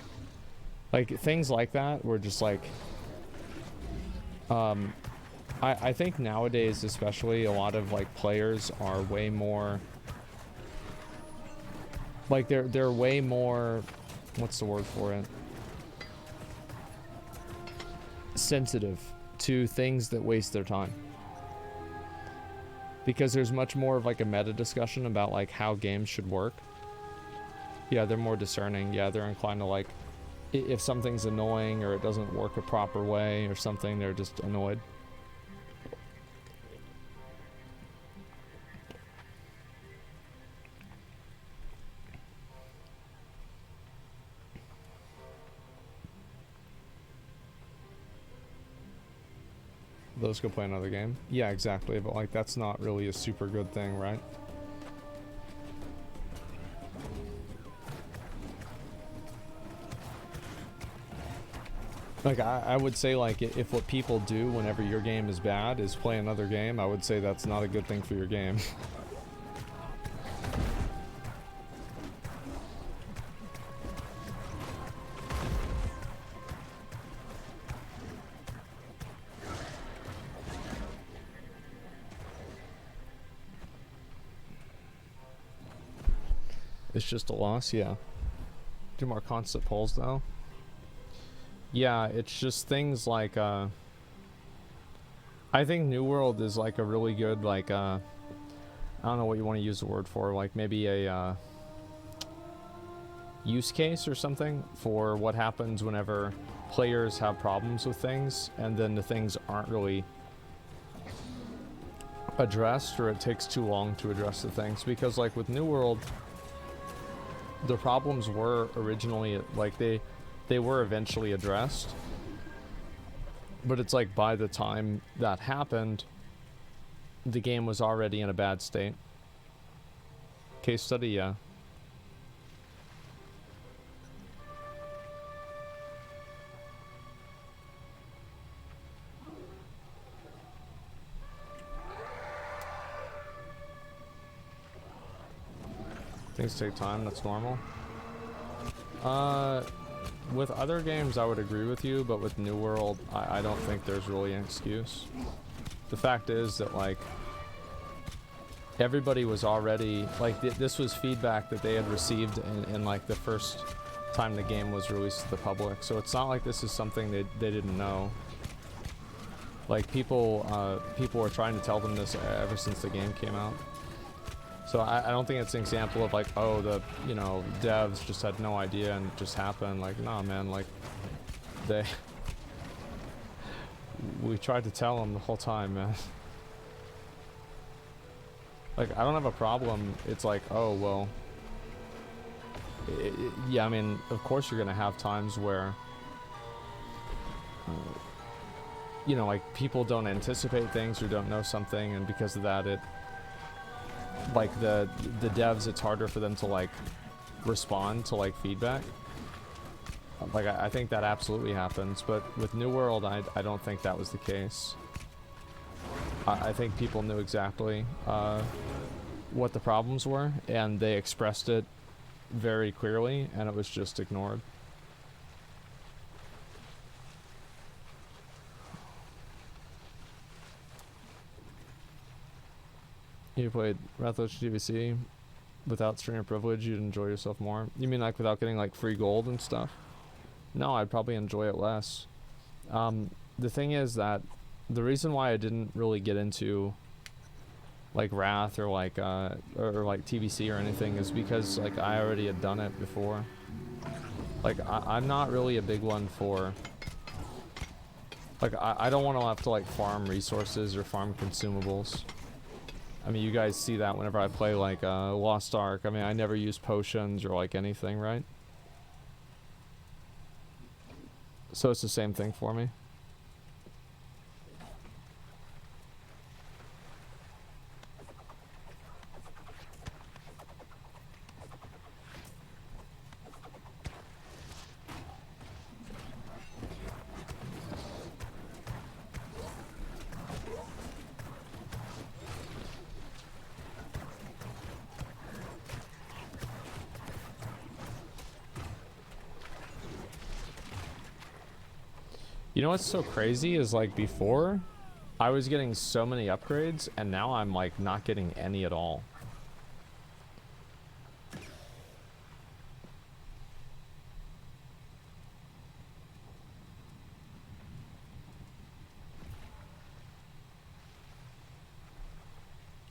Like things like that were just like I think nowadays especially a lot of like players are way more like they're way more, what's the word for it? Sensitive to things that waste their time. Because there's much more of like a meta discussion about like how games should work. Yeah, they're more discerning. Yeah, they're inclined to like, if something's annoying or it doesn't work a proper way or something, they're just annoyed. Let's go play another game. Yeah, exactly, but like that's not really a super good thing, right? Like I would say like if what people do whenever your game is bad is play another game, I would say that's not a good thing for your game. It's just a loss, yeah. Do more constant polls though. Yeah, it's just things like I think New World is like a really good like I don't know what you want to use the word for, like maybe a use case or something for what happens whenever players have problems with things and then the things aren't really addressed or it takes too long to address the things. Because like with New World, the problems were originally like they were eventually addressed, but it's like by the time that happened the game was already in a bad state. Case study, yeah. Things take time, that's normal. With other games I would agree with you, but with New World I don't think there's really an excuse. The fact is that like everybody was already like this was feedback that they had received in like the first time the game was released to the public, so it's not like this is something they didn't know. Like people were trying to tell them this ever since the game came out. So I don't think it's an example of like, oh, the, you know, devs just had no idea and it just happened. Like, nah, man, like, we tried to tell them the whole time, man. Like, I don't have a problem. It's like, oh, well, Yeah, I mean, of course you're gonna have times where, you know, like people don't anticipate things or don't know something, and because of that, it, like the devs, it's harder for them to like respond to like feedback. Like I think that absolutely happens, but with New World, I don't think that was the case. I think people knew exactly what the problems were, and they expressed it very clearly, and it was just ignored. You played Rathless GVC without streamer privilege, you'd enjoy yourself more? You mean like without getting like free gold and stuff? No, I'd probably enjoy it less. The thing is that the reason why I didn't really get into like Wrath or like TVC or anything is because like I already had done it before. Like I'm not really a big one for like I don't want to have to like farm resources or farm consumables. I mean, you guys see that whenever I play like Lost Ark. I mean, I never use potions or like anything, right? So it's the same thing for me. You know what's so crazy is like before I was getting so many upgrades and now I'm like not getting any at all.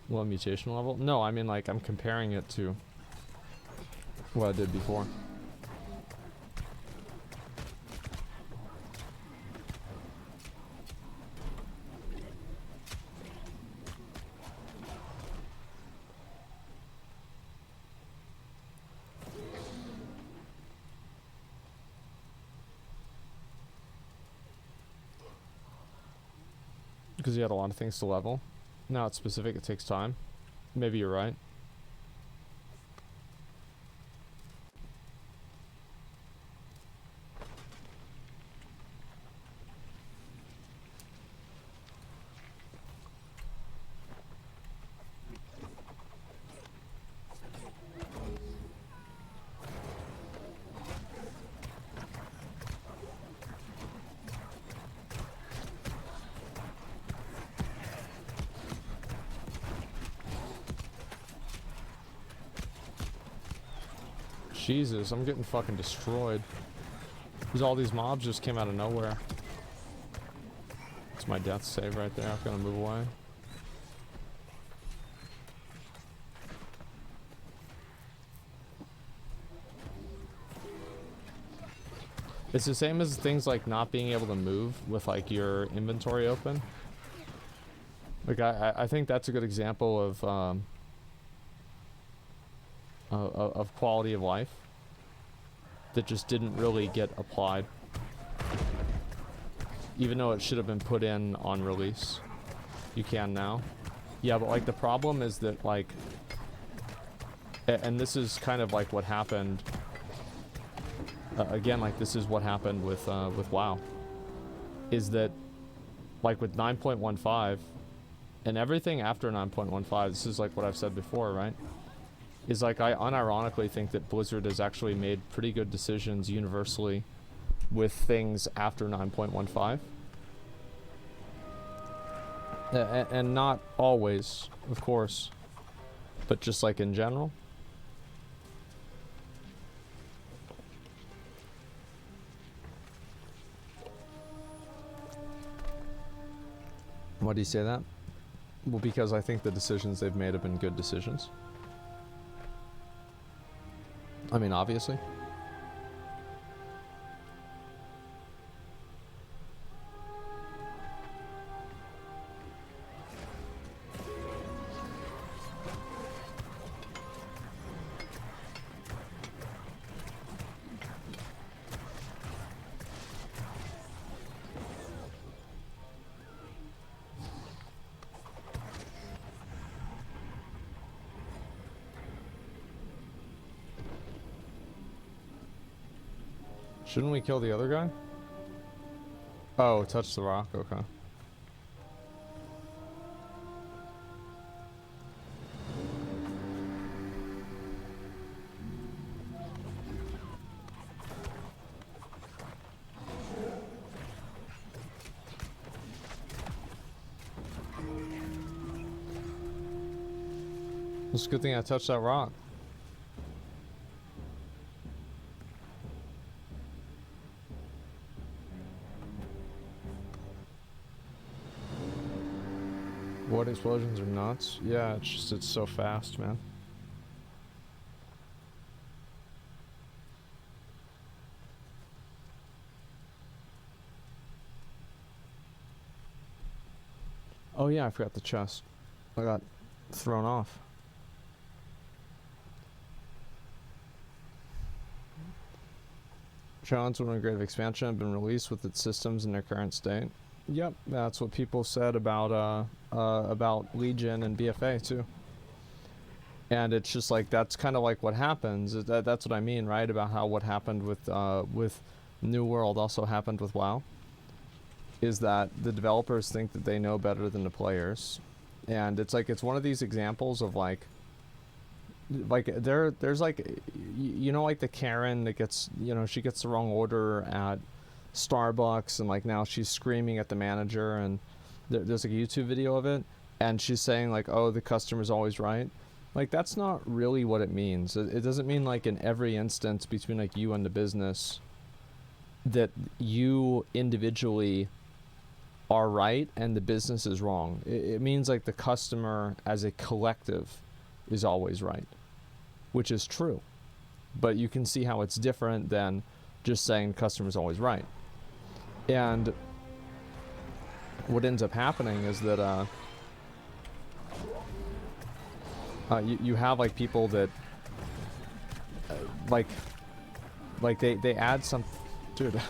Well, mutation level? No, I mean like I'm comparing it to what I did before. Because you had a lot of things to level. Now it's specific, it takes time. Maybe you're right. Jesus, I'm getting fucking destroyed. Because all these mobs just came out of nowhere. It's my death save right there. I'm gonna move away. It's the same as things like not being able to move with like your inventory open. Like I think that's a good example of quality of life that just didn't really get applied, even though it should have been put in on release. You can now. Yeah, but like the problem is that like, and this is kind of like what happened again, like this is what happened with WoW, is that like with 9.15 and everything after 9.15, this is like what I've said before, right? Is like I unironically think that Blizzard has actually made pretty good decisions universally with things after 9.15. And not always, of course, but just like in general. Why do you say that? Well, because I think the decisions they've made have been good decisions. I mean, obviously. Shouldn't we kill the other guy? Oh, touch the rock, okay. It's a good thing I touched that rock. What explosions are nuts? Yeah, it's just, it's so fast, man. Oh yeah, I forgot the chest. I got thrown off. Challenge when a grade of expansion have been released with its systems in their current state. Yep, that's what people said about Legion and BFA too. And it's just like, that's kind of like what happens. That's what I mean, right? About how what happened with New World also happened with WoW. Is that the developers think that they know better than the players. And it's like, it's one of these examples of like there's like, you know, like the Karen that gets, you know, she gets the wrong order at Starbucks and like now she's screaming at the manager, and there's like a YouTube video of it, and she's saying like, oh, the customer's always right. Like, that's not really what it means. It doesn't mean like in every instance between like you and the business that you individually are right and the business is wrong. It means like the customer as a collective is always right, which is true. But you can see how it's different than just saying the customer's always right. And what ends up happening is that you have like people that like they add some, dude.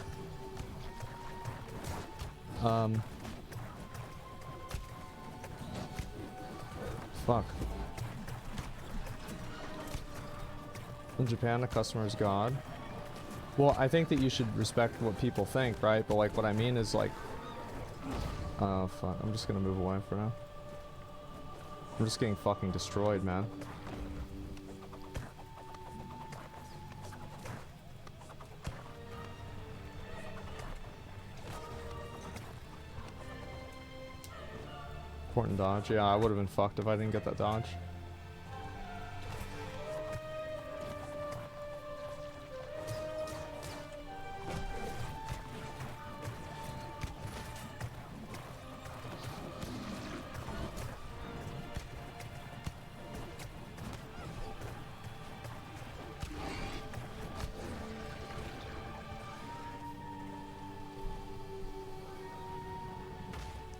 Fuck. In Japan, the customer is God. Well, I think that you should respect what people think, right? But like, what I mean is like, oh fuck, I'm just gonna move away for now. I'm just getting fucking destroyed, man. Important dodge. Yeah, I would have been fucked if I didn't get that dodge.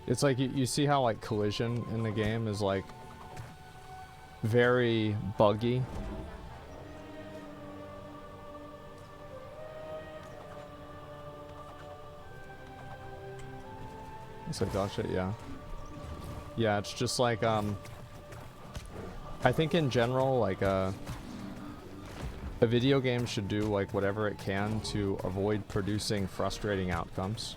It's like, you see how like collision in the game is like very buggy. It's like dodge it, yeah. Yeah, it's just like I think in general like a video game should do like whatever it can to avoid producing frustrating outcomes.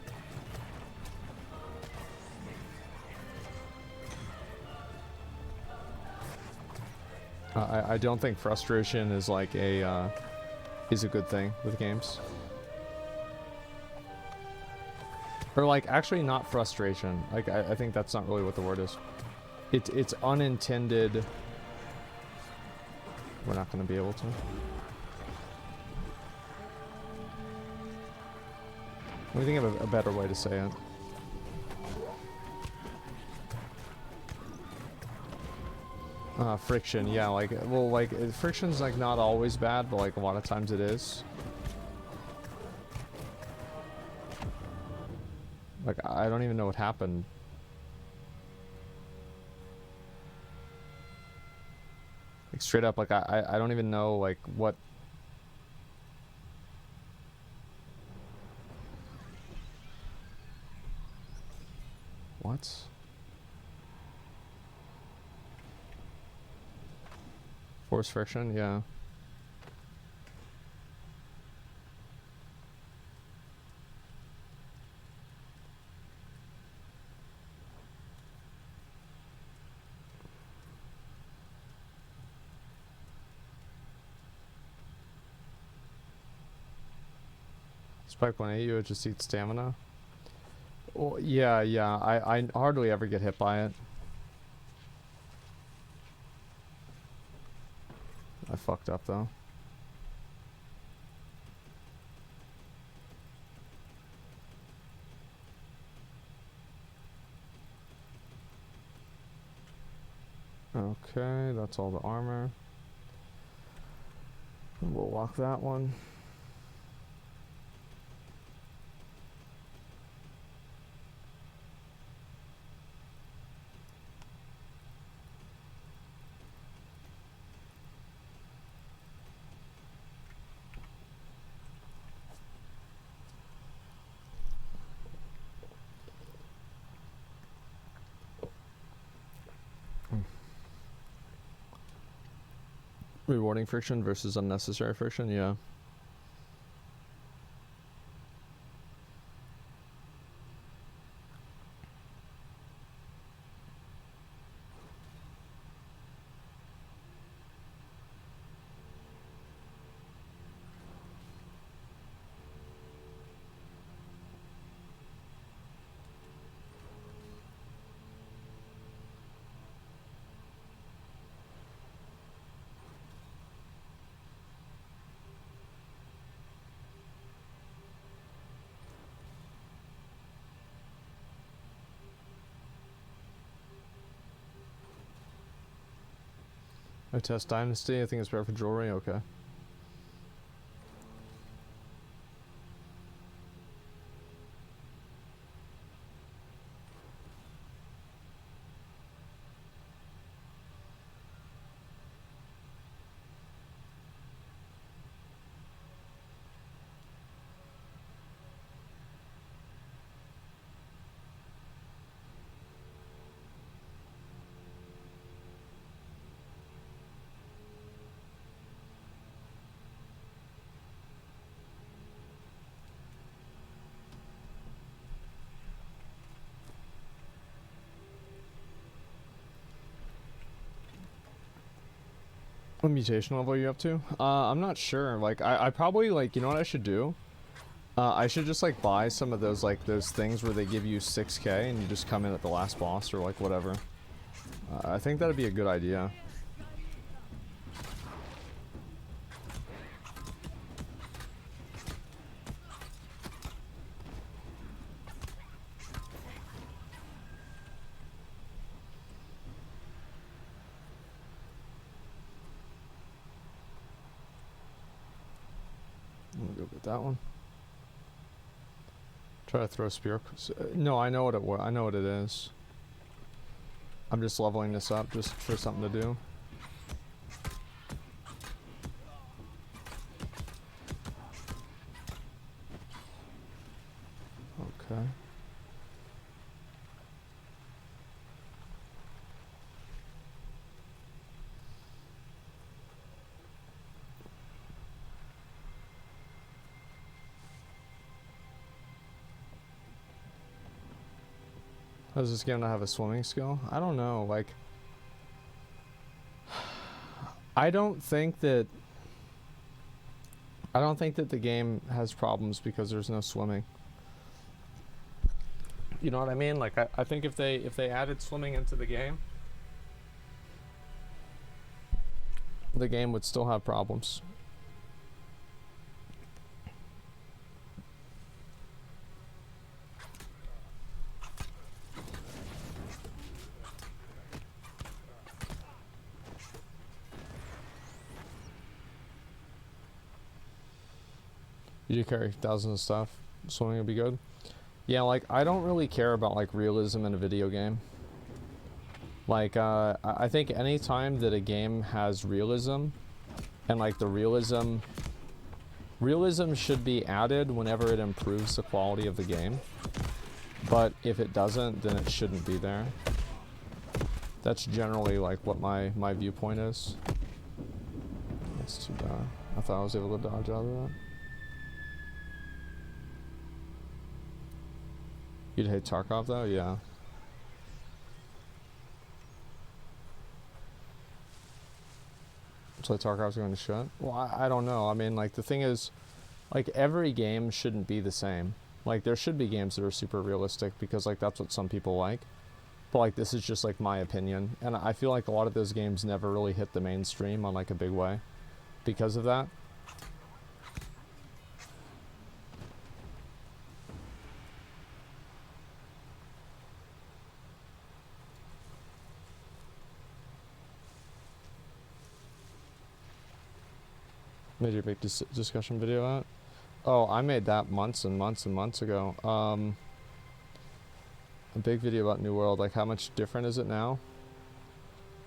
I don't think frustration is like a good thing with games. Or like, actually not frustration. Like, I think that's not really what the word is. It's unintended. We're not going to be able to. Let me think of a better way to say it. Friction, yeah, like, well, like, friction's, like, not always bad, but, like, a lot of times it is. Like, I don't even know what happened. Like, straight up, like, I don't even know, like, what... What? Force friction, yeah. Spike 180, it just eats stamina. Well, yeah, I hardly ever get hit by it. I fucked up though. Okay, that's all the armor. We'll walk that one. Rewarding friction versus unnecessary friction, yeah. I test Dynasty, I think it's better for jewelry, okay. What mutation level are you up to? I'm not sure. Like, I probably, like, you know what I should do? I should just, like, buy some of those, like, those things where they give you 6k and you just come in at the last boss or, like, whatever. I think that'd be a good idea. I'm gonna go get that one. Try to throw a spear. No, I know what I know what it is. I'm just leveling this up just for something to do. Okay. Does this game not have a swimming skill? I don't know, like... I don't think that the game has problems because there's no swimming. You know what I mean? Like, I think if they added swimming into the game would still have problems. You do carry thousands of stuff. Swimming would be good. Yeah, like, I don't really care about, like, realism in a video game. Like, I think any time that a game has realism, and, like, the realism should be added whenever it improves the quality of the game. But if it doesn't, then it shouldn't be there. That's generally, like, what my viewpoint is. That's too bad. I thought I was able to dodge out of that. You'd hate Tarkov though? Yeah. So Tarkov's going to shut? Well, I don't know. I mean, like, the thing is, Like, every game shouldn't be the same. Like, there should be games that are super realistic because, like, that's what some people like. But, like, this is just, like, my opinion. And I feel like a lot of those games never really hit the mainstream on, like, a big way because of that. Made your big discussion video out? Oh, I made that months and months and months ago. A big video about New World. Like, how much different is it now?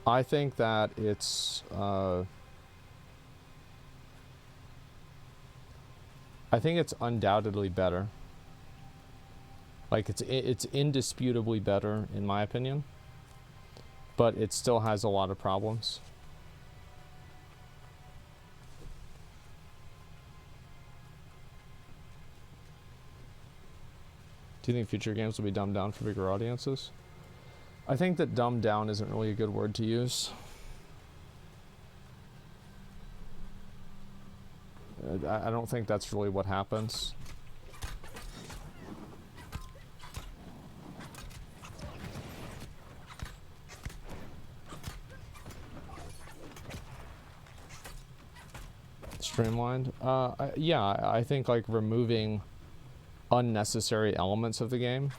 I think that it's, I think it's undoubtedly better. Like, it's indisputably better, in my opinion. But it still has a lot of problems. Do you think future games will be dumbed down for bigger audiences? I think that dumbed down isn't really a good word to use. I don't think that's really what happens. Streamlined? Yeah, I think, like, removing unnecessary elements of the game.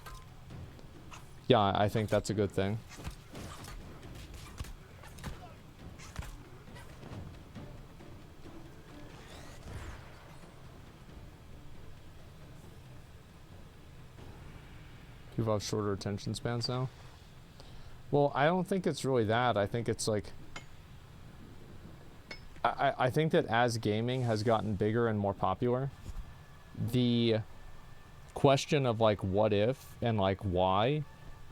Yeah, I think that's a good thing. People have shorter attention spans now. Well, I don't think it's really that. I think it's like... I think that as gaming has gotten bigger and more popular, the question of, like, what if and, like, why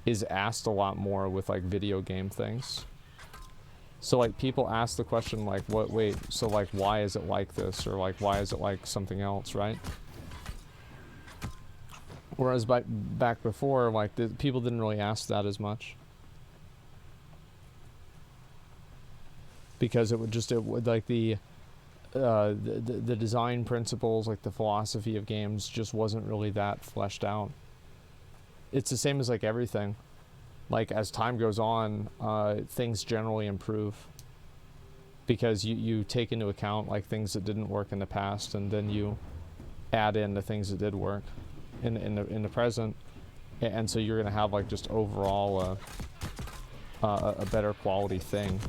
is asked a lot more with, like, video game things. So, like, people ask the question, like, wait, so, like, why is it like this? Or, like, why is it like something else, right? Whereas back before, like, people didn't really ask that as much. Because it would like the design principles, like the philosophy of games, just wasn't really that fleshed out. It's the same as, like, everything. Like, as time goes on, things generally improve. Because you take into account, like, things that didn't work in the past, and then you add in the things that did work in the present. And so you're gonna have, like, just overall a better quality thing.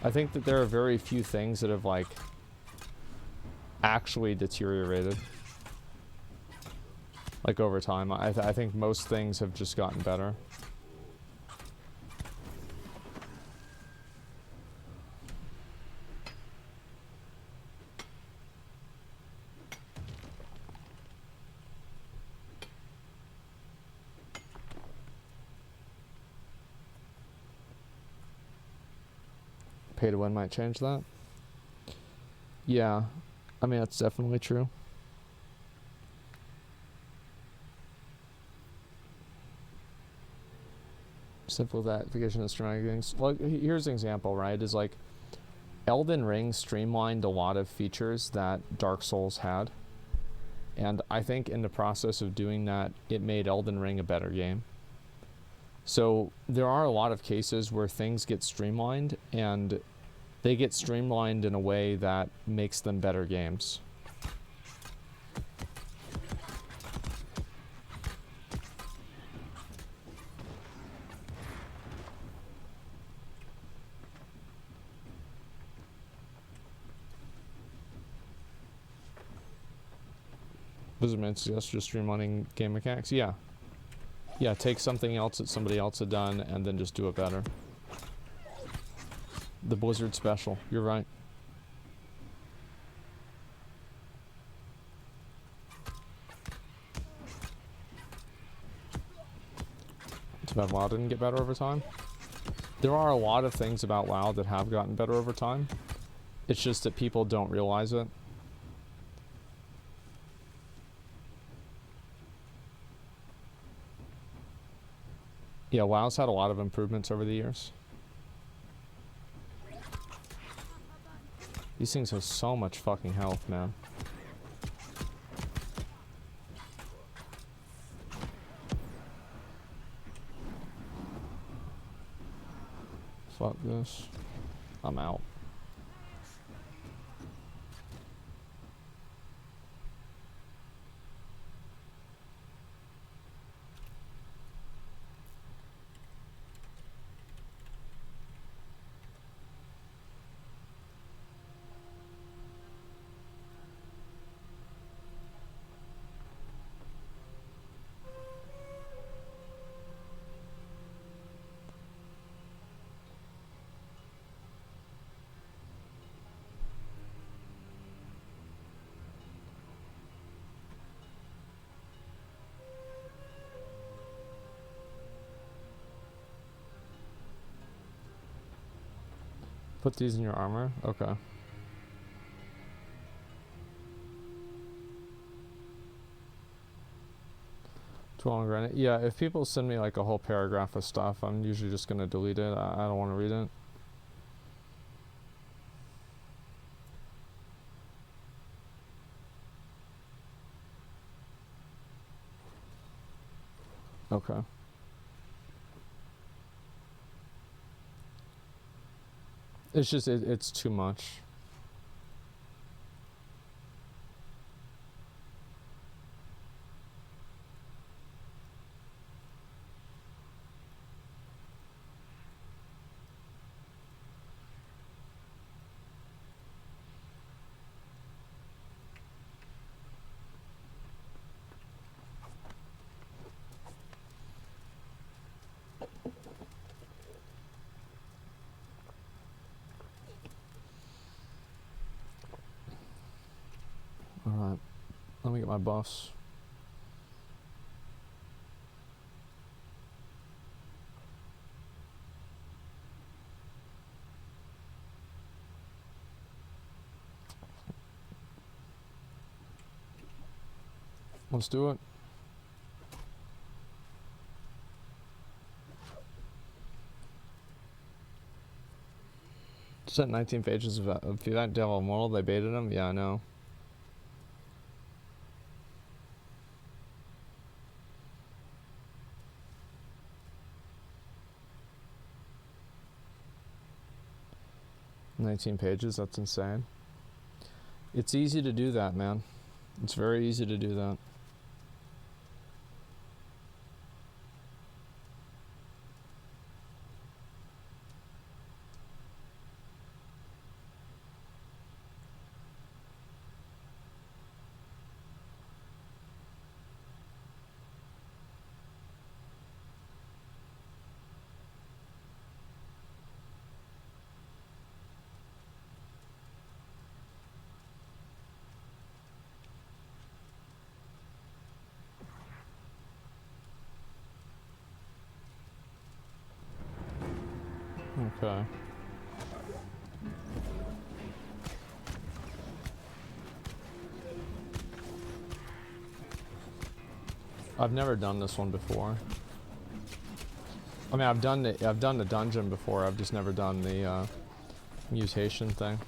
I think that there are very few things that have, like, actually deteriorated, like, over time. I think most things have just gotten better. Pay to win might change that. Yeah, I mean, that's definitely true. Simple application of streamlining things. Well, here's an example, right? Is like Elden Ring streamlined a lot of features that Dark Souls had. And I think in the process of doing that, it made Elden Ring a better game. So there are a lot of cases where things get streamlined, and they get streamlined in a way that makes them better games. Blizzard suggests just streamlining game mechanics. Yeah. Yeah, take something else that somebody else had done and then just do it better. The Blizzard special. You're right. It's bad WoW didn't get better over time. There are a lot of things about WoW that have gotten better over time. It's just that people don't realize it. Yeah, WoW's had a lot of improvements over the years. These things have so much fucking health, man. Fuck this. I'm out. Put these in your armor? Okay. Granite. Yeah, if people send me like a whole paragraph of stuff, I'm usually just gonna delete it. I don't want to read it. Okay. It's just, it's too much. Alright, let me get my buffs. Let's do it. Just at 19 pages of Event Devil Immortal, they baited him? Yeah, I know. Pages, that's insane. It's easy to do that, man. It's very easy to do that. Okay. I've never done this one before. I mean, I've done the dungeon before. I've just never done the mutation thing.